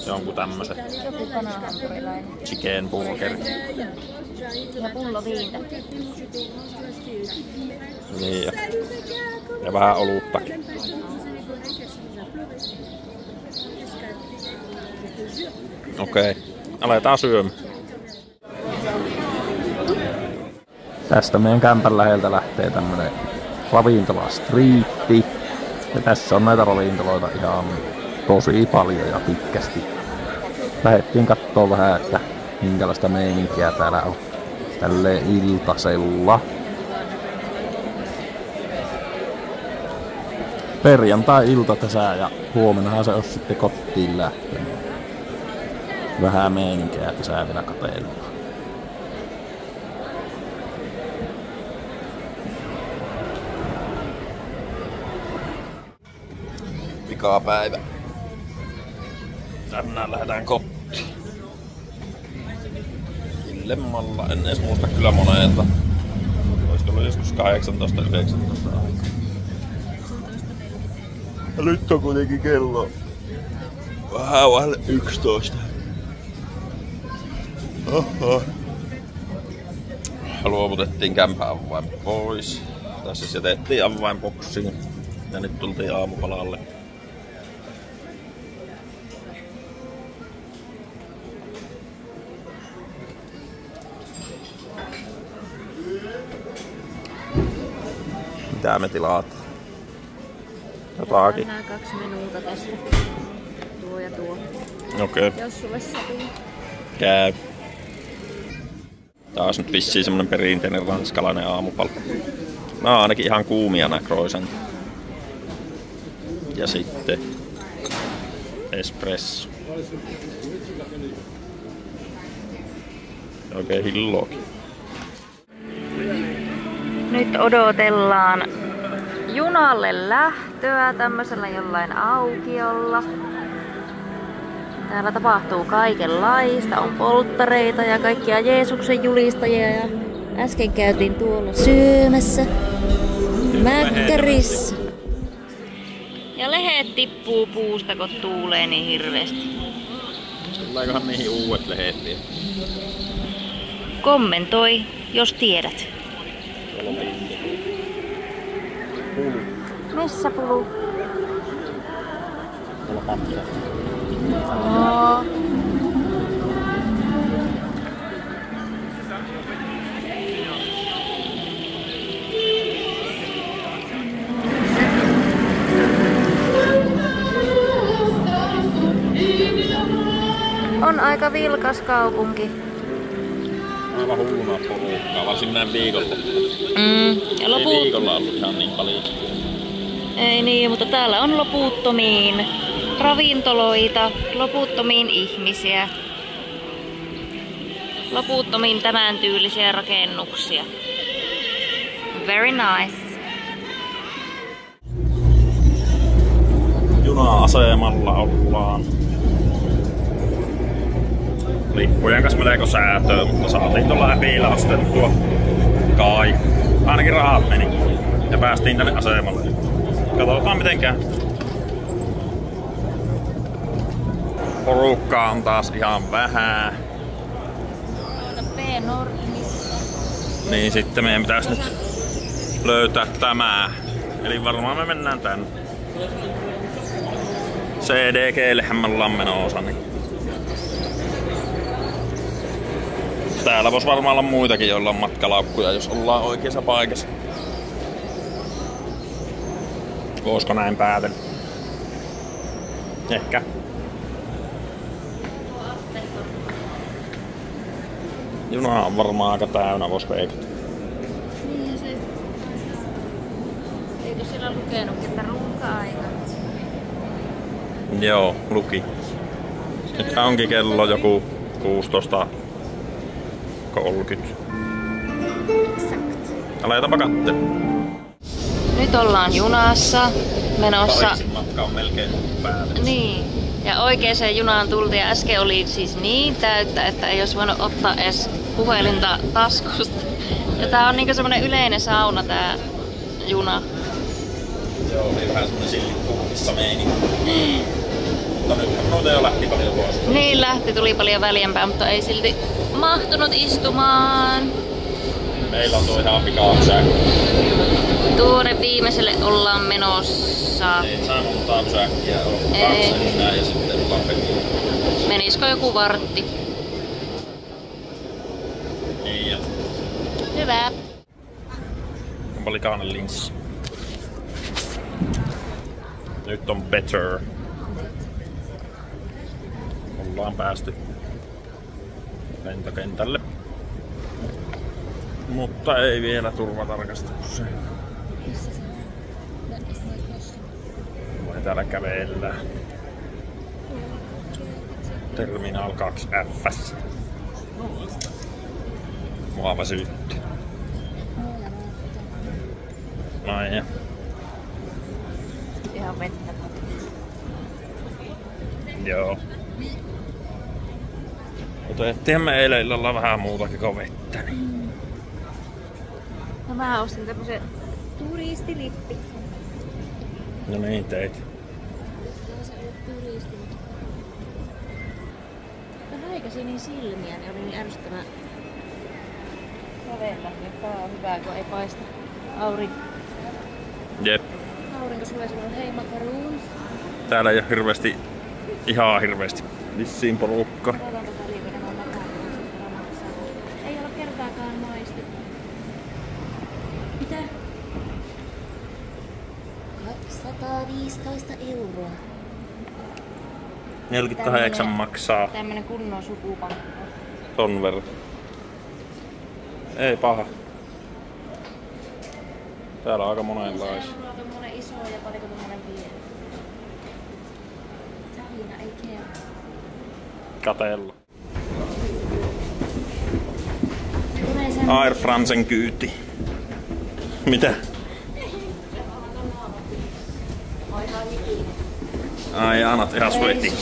jonkun tämmösen Joku kanahampurilainen. chicken burger. Ja pullo viintä. Niin ja vähän oluttakin. Okei, aletaan syömään. Tästä meidän kämpän läheltä lähtee tämmönen ravintola striitti. Ja tässä on näitä ravintoloita ihan tosi paljon ja pitkästi. Lähettiin kattoo vähän, että minkälaista meininkiä täällä on tälleen iltasella. Perjantai-ilta tässä ja huomennahan se olisi sitten kotiin lähtenyt. Vähän meininkiä tässä vielä kateillaan. Pikapäivä. Tänään lähdetään kotiin. Lemmalla, en edes muista kyllä monelta. Olisiko ollut joskus 18-19 aikaa. Ja nyt on kuitenkin kello vähän vaille 11. Oho. Luovutettiin kämpän avain pois. Tässä jätettiin avainboksiin. Ja nyt tultiin aamupalalle. Mitä me tilaat? Jotakin. Nämä 2 menuuta tästä. Tuo ja tuo. Okei. Jos sulle sopii. Käy. Taas nyt vissiin semmonen perinteinen ranskalainen aamupala. Nää on ainakin ihan kuumia nää croissant. Ja sitten espresso. Oikein hilloakin. Nyt odotellaan junalle lähtöä tämmöisellä jollain aukiolla. Täällä tapahtuu kaikenlaista. On polttareita ja kaikkia Jeesuksen julistajia. Ja äsken käytiin tuolla syömässä mäkkärissä. Ja lehet tippuu puusta, kun tuulee niin hirveästi. Tuleekohan niihin uudet lehet vielä? Kommentoi, jos tiedät. Pulu. Missä pulu? Tuolla patsa. Oo. On aika vilkas kaupunki. Aivan hulluna porukkaa, varsin näin viikolla. Ja Ei viikolla ollut ihan niin paljon. Ei niin, mutta täällä on loputtomiin ravintoloita, loputtomiin ihmisiä, loputtomiin tämän tyylisiä rakennuksia. Very nice. Juna-asemalla ollaan. Lippujen kanssa melko säätöä, mutta saatiin tuolla äpillä ostettua kai. Ainakin rahat meni. Ja päästiin tänne asemalle. Katsotaan mitenkään. Porukkaa on taas ihan vähän. Niin sitten meidän pitäisi nyt löytää tämä. Eli varmaan me mennään tänne. CDG:llehän me ollaan menossa. Niin. Täällä vois varmaan olla muitakin, joilla on matkalaukkuja, jos ollaan oikeassa paikassa. Voisiko näin päätellä? Ehkä. Juna on varmaan aika täynnä, vois veikata. Niin se. Eikö siellä lukenut, että ruuhka-aika? Joo, luki. Nyt onkin kello joku 16:30. Aletaanpa kattelemaan. Nyt ollaan junassa menossa. Pariisin matka on melkein päällä. Niin. Ja oikeeseen junaan tultiin ja äsken oli siis niin täyttä, että ei olisi voinut ottaa edes puhelinta taskusta. Ja tää on niinku semmonen yleinen sauna tää juna. Joo, oli vähän semmonen sillikkuukissa meininki. Mutta nyt noita jo lähti paljon pois. Niin lähti, tuli paljon väljempää, mutta ei silti mahtunut istumaan. Meillä on tuo ihan pikapysäkki. Tuonne viimeiselle ollaan menossa. Ei saa montaa pysäkkiä ole. Ei. 2 enää ja sitten ollaan peliä. Menisikö joku vartti? Niin ja. Hyvä. Onpa likainen linssi. Nyt on better. Ollaan päästy lentokentälle. Mutta ei vielä turvatarkastukseen. Voi täällä kävellä. Terminal 2F. Mua väsytti. Noin ja. Ihan vettä. Joo. Otettiin me eilen illalla vähän muutakin kuin vettä. Niin. No mä ostin tämmösen turistilippi. No niin teit. Se ei ole turisti. Mä häikäsin niin silmiä, niin oli niin ärsyttävää kävellä. Tää on hyvä, kun ei paista aurinko. Jep. Aurinko sulle sanoo, hei makaroons. Täällä ei oo hirveesti, ihan hirveesti vissiin porukka. Ei ole kertaakaan maistettu. Mitä? 215 €. 48 maksaa Tämmönen kunnon sukupankka. ton verran. Ei paha. Täällä on aika monenlaisia. Mulla on tommonen iso ja paljonko tommonen pieni. Savina ei kerro. Katella. Air Francen kyyti. Mitä? Ai annat ihan sweaty.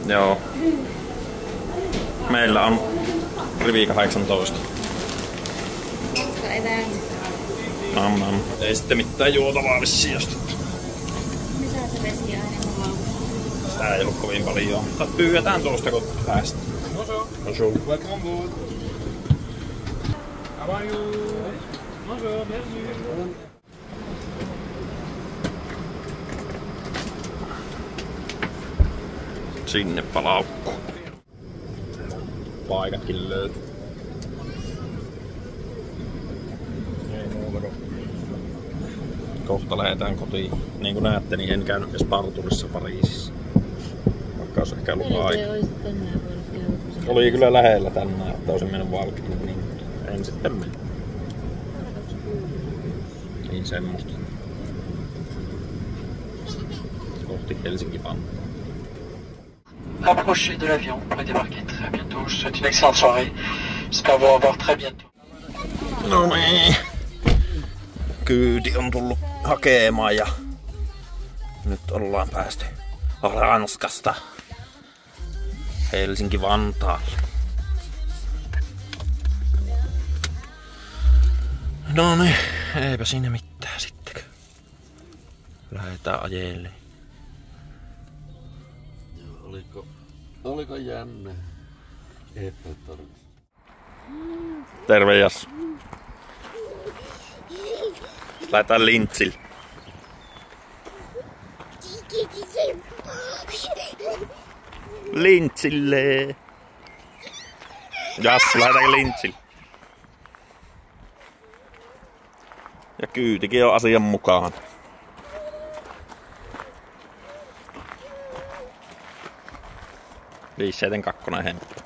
Joo. Meillä on rivi 18. Nam nam. Ei sitten mitään juotavaa vissiin jostain. Missä se vesi aina on? Tää ei ollut kovin paljon. Mutta pyydetään tuosta kun päästä. Bonjour. Bonjour. Welcome on board. How are you? Sinnepä laukku. Paikatkin löytyy. Ei muuta kuin kohta lähdetään kotiin. Niin kuin näette, niin en käynyt edes parturissa Pariisissa. Vaikka olisi ehkä ollut aika. Oli kyllä lähellä tänään, että olisin mennyt Valkkiin, niin en sitten mennyt. Niin semmoista. Kohti Helsinki-Vantaa. Approchez de l'avion, on pourrait débarquer très bientôt. Je vous souhaite une excellente soirée. J'espère vous revoir très bientôt. No niin. Kyyti on tullut hakemaan ja nyt ollaan päästy Ranskasta Helsinki-Vantaalle. No niin, eipä siinä mitään sitten. Lähdetään ajeelle. Oliko jännä? Terve Jassu. Lähdetään Lintsille. Lintsille. Jassu, lähdetäänkö Lintsille? Ja Kyytikin on asian mukaan. Viisseeten kakkonen hemppu.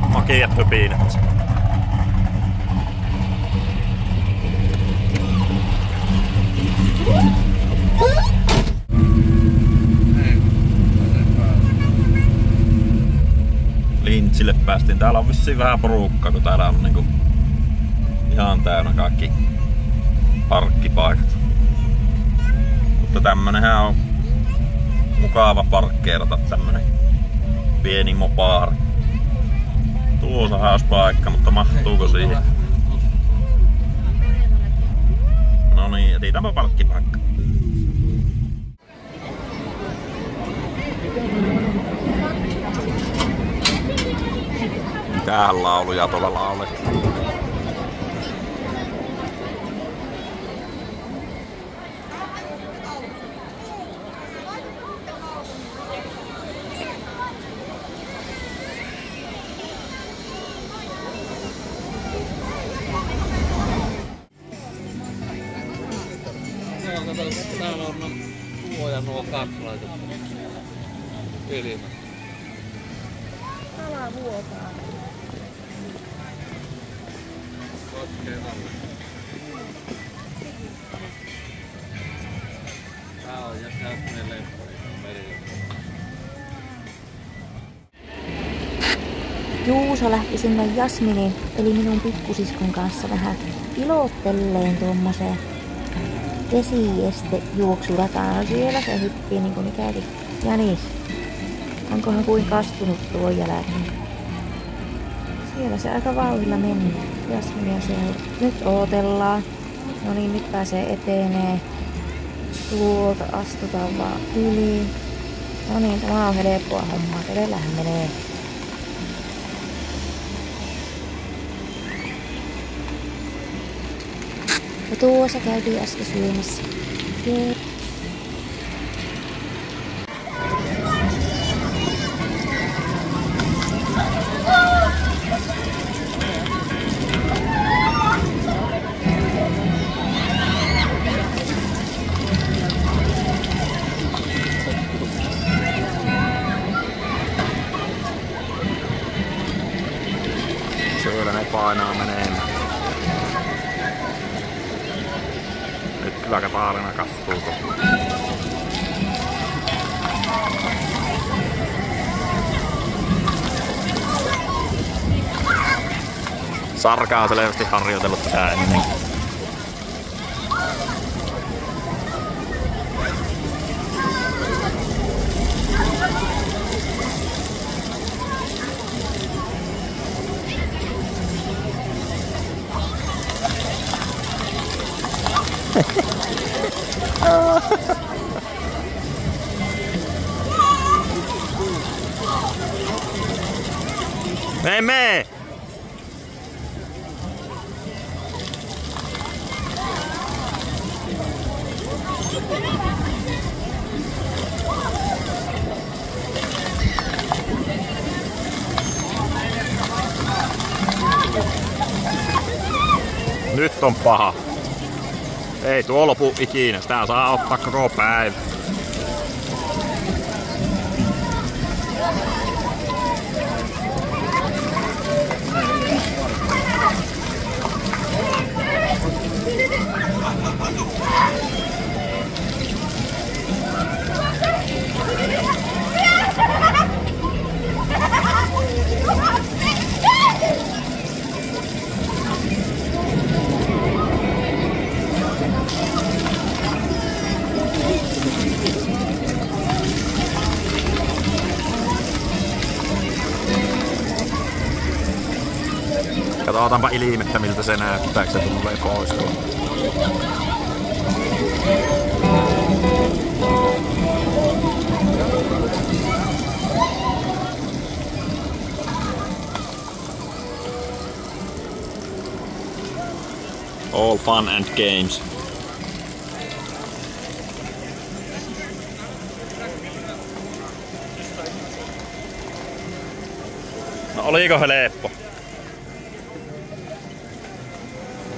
Makeat höpinät. Lintsille päästiin. Täällä on vissiin vähän porukkaa, kun täällä on niinku ihan täynnä kaikki parkkipaikat. Mutta tämmönenhän on mukava parkkeerata, tämmönen pieni mopaari. Tuossa olisi paikka, mutta mahtuuko siihen? No niin, etitäänpä parkkipaikka. Mitähän lauluja tuolla lauletaan? Täällä on tuo ja nuo kaksi laitettu ilman. Ala vuotaa. Koskee alle. Tää on Jasminen lemppari, meri. Juuso lähti sinne Jasminin, eli minun pikkusiskon kanssa vähän ilottelleen tuommoiseen vesiestejuoksurataan. No siellä se hyppii niinku mikäkin jänis. Onkohan kuin kastunut tuo jälkeen? Siellä se aika vauhdilla meni. Jasminia siellä. Nyt ootellaan. No niin, nyt pääsee etenee. Tuolta astutaan vaan yli. No niin, tämä on helppoa hommaa. Edellähän menee. Ja tuossa käytiin äsken syömässä. Jee. Siellä ne painaa menemään. Nyt kyllä Kataarina kastuu kohta. Sarka on selvästi harjoitellut tätä ennen. Ei mee! Nyt on paha. Ei tuo lopu ikinä. Sitä saa ottaa koko päivä. Katsotaanpa ilmettä, miltä se näyttää, kun se tulee pois. All fun and games. No oliko helppo?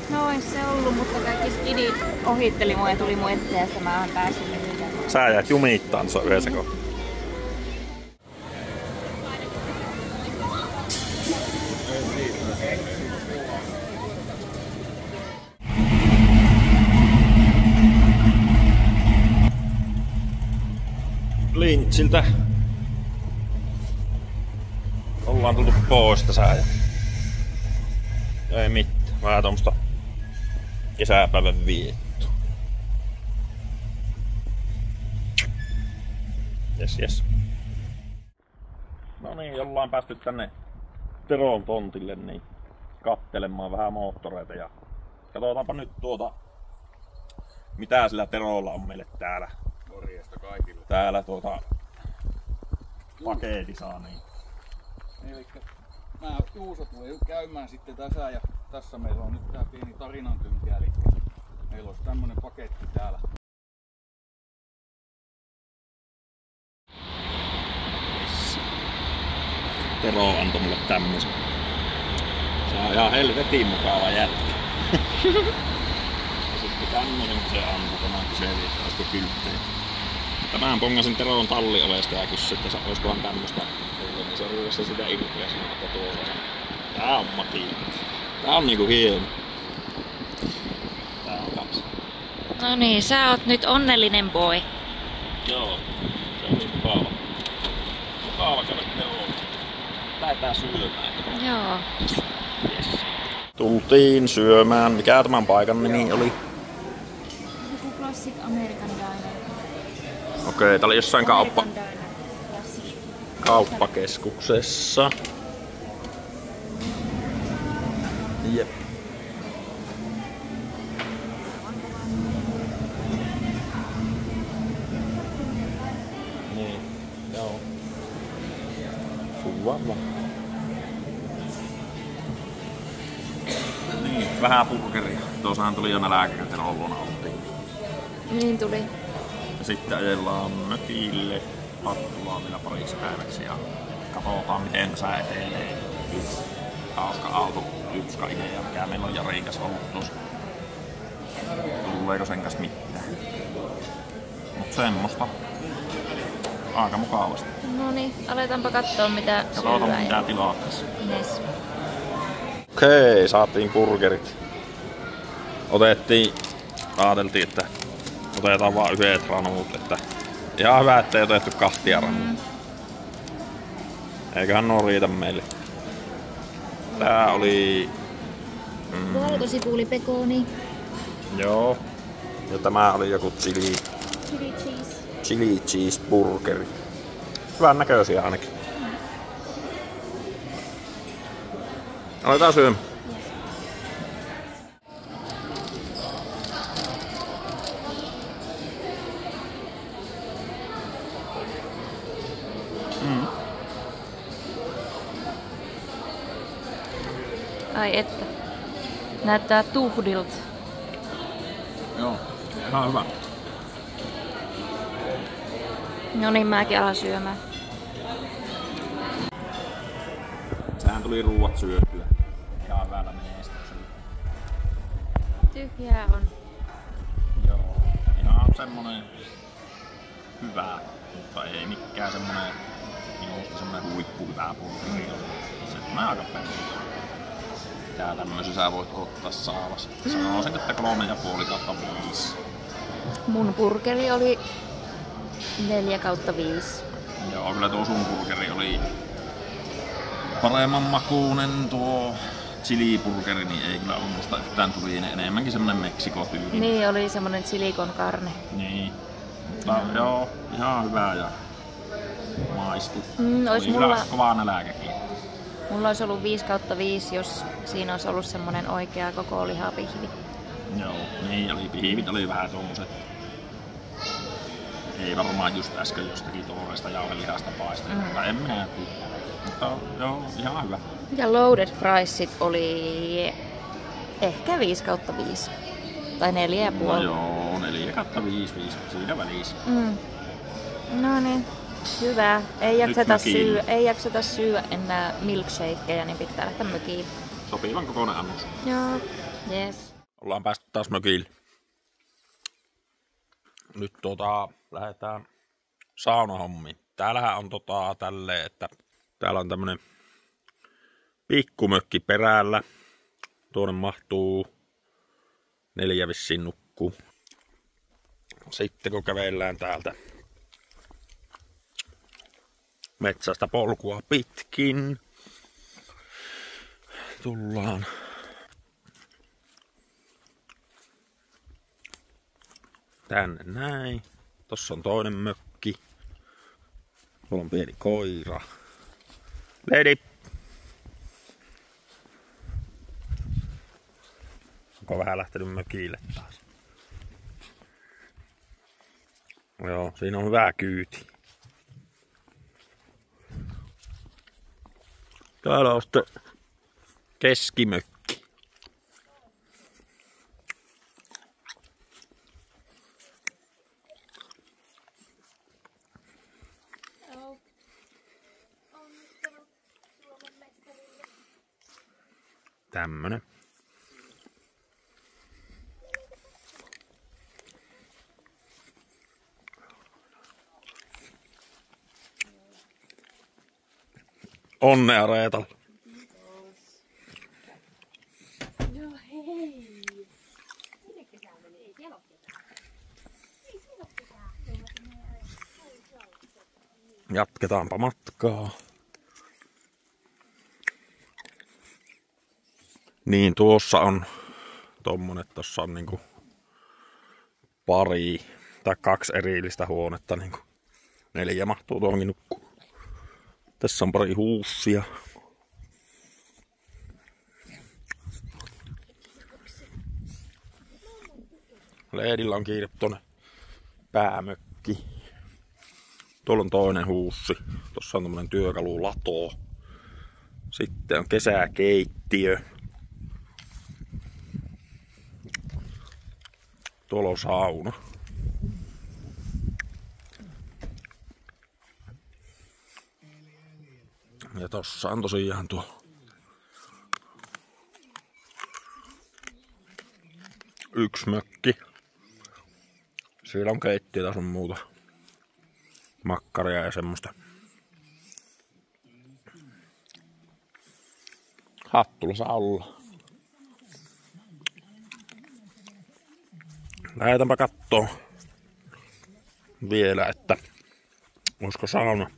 No ois se ollut, mutta kaikki skidit ohitteli mua ja tuli mun eteen ja sitten mä oon päässyt lyhyitä. Sä jäät jumittaan tuossa yhdessä kohtaa. Lynchiltä ollaan tultu pois tässä ja ei mitään. Vähän tommoista kesäpäivän viettu. Jes. No niin, ollaan päästy tänne Teron tontille niin kattelemaan vähän moottoreita ja katsotaanpa nyt mitä sillä Terolla on meille täällä. Morjesta kaikille. Täällä paketissa niin. Elikkä Juuso tulee käymään sitten tässä ja tässä meillä on nyt tää pieni tarinantynkä, eli meillä olisi tämmönen paketti täällä. Tero antoi mulle tämmösen. Se on ihan helvetin mukava jätkä. Ja sitten tämmösen se antoi tämän kyseessä, olisiko kylttejä. Tämän pongasin Teron talliovesta ja kysyin, että olisikohan tämmöstä. Se ruuassa sitä irti ja sanoi, että tuolta. Tää on makia. Tää on niinku hieno. Tää on kans. No niin, sä oot nyt onnellinen boy. Joo, se on niin mukava. Mukava käydä Teroon. Lähetään syömään. Joo. Yes. Tultiin syömään. Mikä tämän paikan nimi oli? Joku Classic American Diner. Okei, tää oli jossain kauppakeskuksessa. Jep. Niin, joo. Kuvalla. Niin, vähän burgeria. Tuossahan tuli jo nälkä, kun Teron luona oltiin. Niin tuli. Ja sitten ajellaan mökille. Pattulaan vielä pariksi päiväksi ja katsotaan miten tässä etenee. Hauska auto, ypska idea, mikä meillä on Jarin kanssa ollut tuossa. Tuleeko sen kanssa mitään? Mut semmoista. Aika mukavasti. Noniin, aletaanpa kattoo mitä katsotaan mitä tilaattais. Yes. Okei, saatiin burgerit. Ajateltiin, että otetaan vaan yhdet ranut, että ihan hyvä, ettei otettu kahtia ranut. Eiköhän nuo riitä meille. Tää oli... Valkosipuli pekoni. Joo. Ja tämä oli joku chili cheese burgeri. Hyvän näköisiä ainakin. Aletaan syömään. Ai että. Näyttää tuhdilta. Joo, ihan hyvä. No niin, mäkin alan syömään. Sehän tuli ruuat syötyä. Ihan hyvällä menestyksellä. Tyhjää on. Joo, ihan semmonen hyvä, mutta ei mikään semmonen minusta semmonen huippuhyvä burgeri. Semmonen aika perusteltu. Tää tämmöisessä voit ottaa saavassa. Sanoisin, että 3,5/5. Mun burgeri oli 4/5. Joo, kyllä tuo sun burgeri oli paremman makuunen. Tuo chili-burgeri niin ei kyllä ollut musta yhtään, tuli enemmänkin semmonen Meksiko-tyyli. Niin, oli semmonen chili con carne. Niin. Mutta joo, ihan hyvä ja maistu. Ois oli mulla... kyllä kovaa nälkäkin. Mulla olisi ollut 5/5, jos siinä olisi ollut semmonen oikea koko lihapihvi. Joo, niin oli pihvit, oli vähän tommoset. Ei varmaan just äsken jostakin tuollaista jauhelihasta paistettu, mutta en minä tiedä. Mutta joo, ihan hyvä. Ja loaded friesit oli ehkä 5/5. Tai 4,5. No joo, 4/5, siinä välissä. No niin, hyvä. Ei jakseta syödä enää milkshakeja, niin pitää lähteä mökiin. Sopivan kokoinen annos. Joo, yes. Ollaan päästy taas mökille. Nyt lähdetään saunahommiin. Täällähän on tälleen, että täällä on tämmönen pikkumökki perällä. Tuonne mahtuu 4 vissiin nukkuu. Sitten kun kävellään täältä metsästä polkua pitkin, tullaan tänne näin. Tossa on toinen mökki. Tuolla on pieni koira. Lady! Onko vähän lähtenyt mökille taas? Joo, siinä on hyvä kyyti. Täällä on sitten keskimökki. Tämmönen. Onnea Reetalla. Joo, hei. Jatketaanpa matkaa. Niin, tuossa on tommonen, tossa on niinku pari tai 2 erillistä huonetta, niinku 4 mahtuu tuohonkin nukkuu. Tässä on pari huussia. Leedillä on kiire tonne päämökki. Tuolla on toinen huussi. Tossa on tommonen työkalulato. Sitten on kesäkeittiö. Tuolla on sauna. Ja tossa on tosiaan tuo yksi mökki. Siellä on keittiö, taas on muuta makkaria ja semmoista. Hattula saa olla. Lähdetäänpä kattoo vielä, että olisiko sauna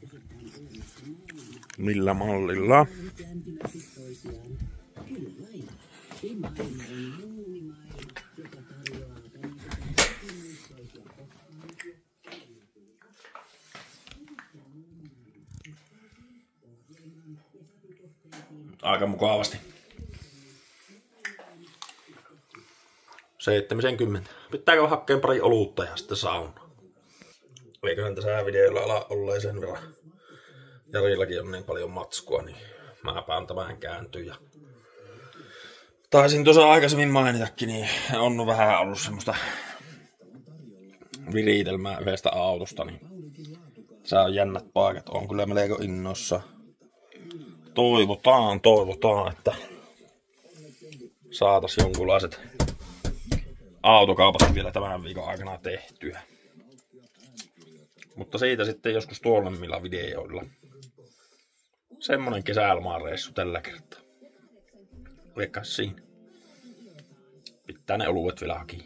millä mallilla. Aika mukavasti. 70. Pitääkö hakkeen pari olutta ja sitten sauna? Eiköhän tässä videolla ala olleen sen verran. Jarillakin on niin paljon matskua, niin mäpä tämän kääntyy ja Taisin tuossa aikaisemmin mainitakin, niin on vähän ollut semmoista viritelmää yhdestä autosta, niin se on jännät paikat. On kyllä melko innossa. Toivotaan, että saatais jonkunlaiset autokaupat vielä tämän viikon aikana tehtyä. Mutta siitä sitten joskus tuolemmilla videoilla. Semmonen kesäilmareissu tällä kertaa. Vaikka siinä. Pitää ne oluet vielä hakea.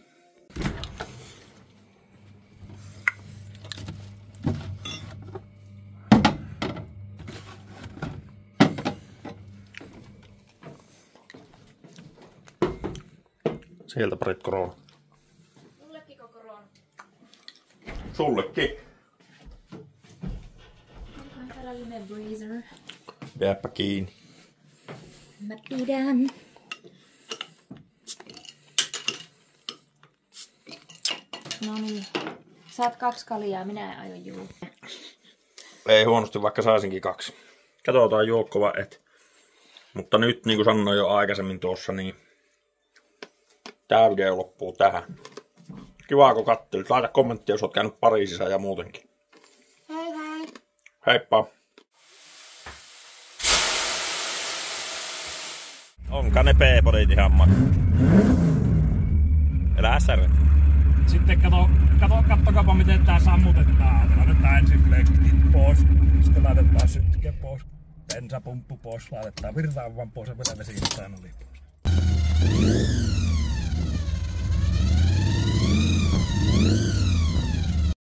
Sieltä parit korona. Sullekin korona. Sullekin. Tällainen breezer. Jääpä kiinni. Mä pidän. No niin. Saat 2 kaljaa, minä aion juo. Ei huonosti, vaikka saisinkin 2. Katsotaan juokkova et. Mutta nyt, niin kuin sanoin jo aikaisemmin tuossa, niin tää video loppuu tähän. Kiva, kun kattelit. Laita kommenttia, jos oot käynyt Pariisissa ja muutenkin. Hei hei. Heippa. Onka ne P-podit ihan maksaa? Elää särä. Sitten kattokaapa miten tää sammutetaan. Laitetaan ensin flektit pois, sitten laitetaan sytke pois, bensapumppu pois, laitetaan virtaavan pois ja vetää vesikistainen oli pois.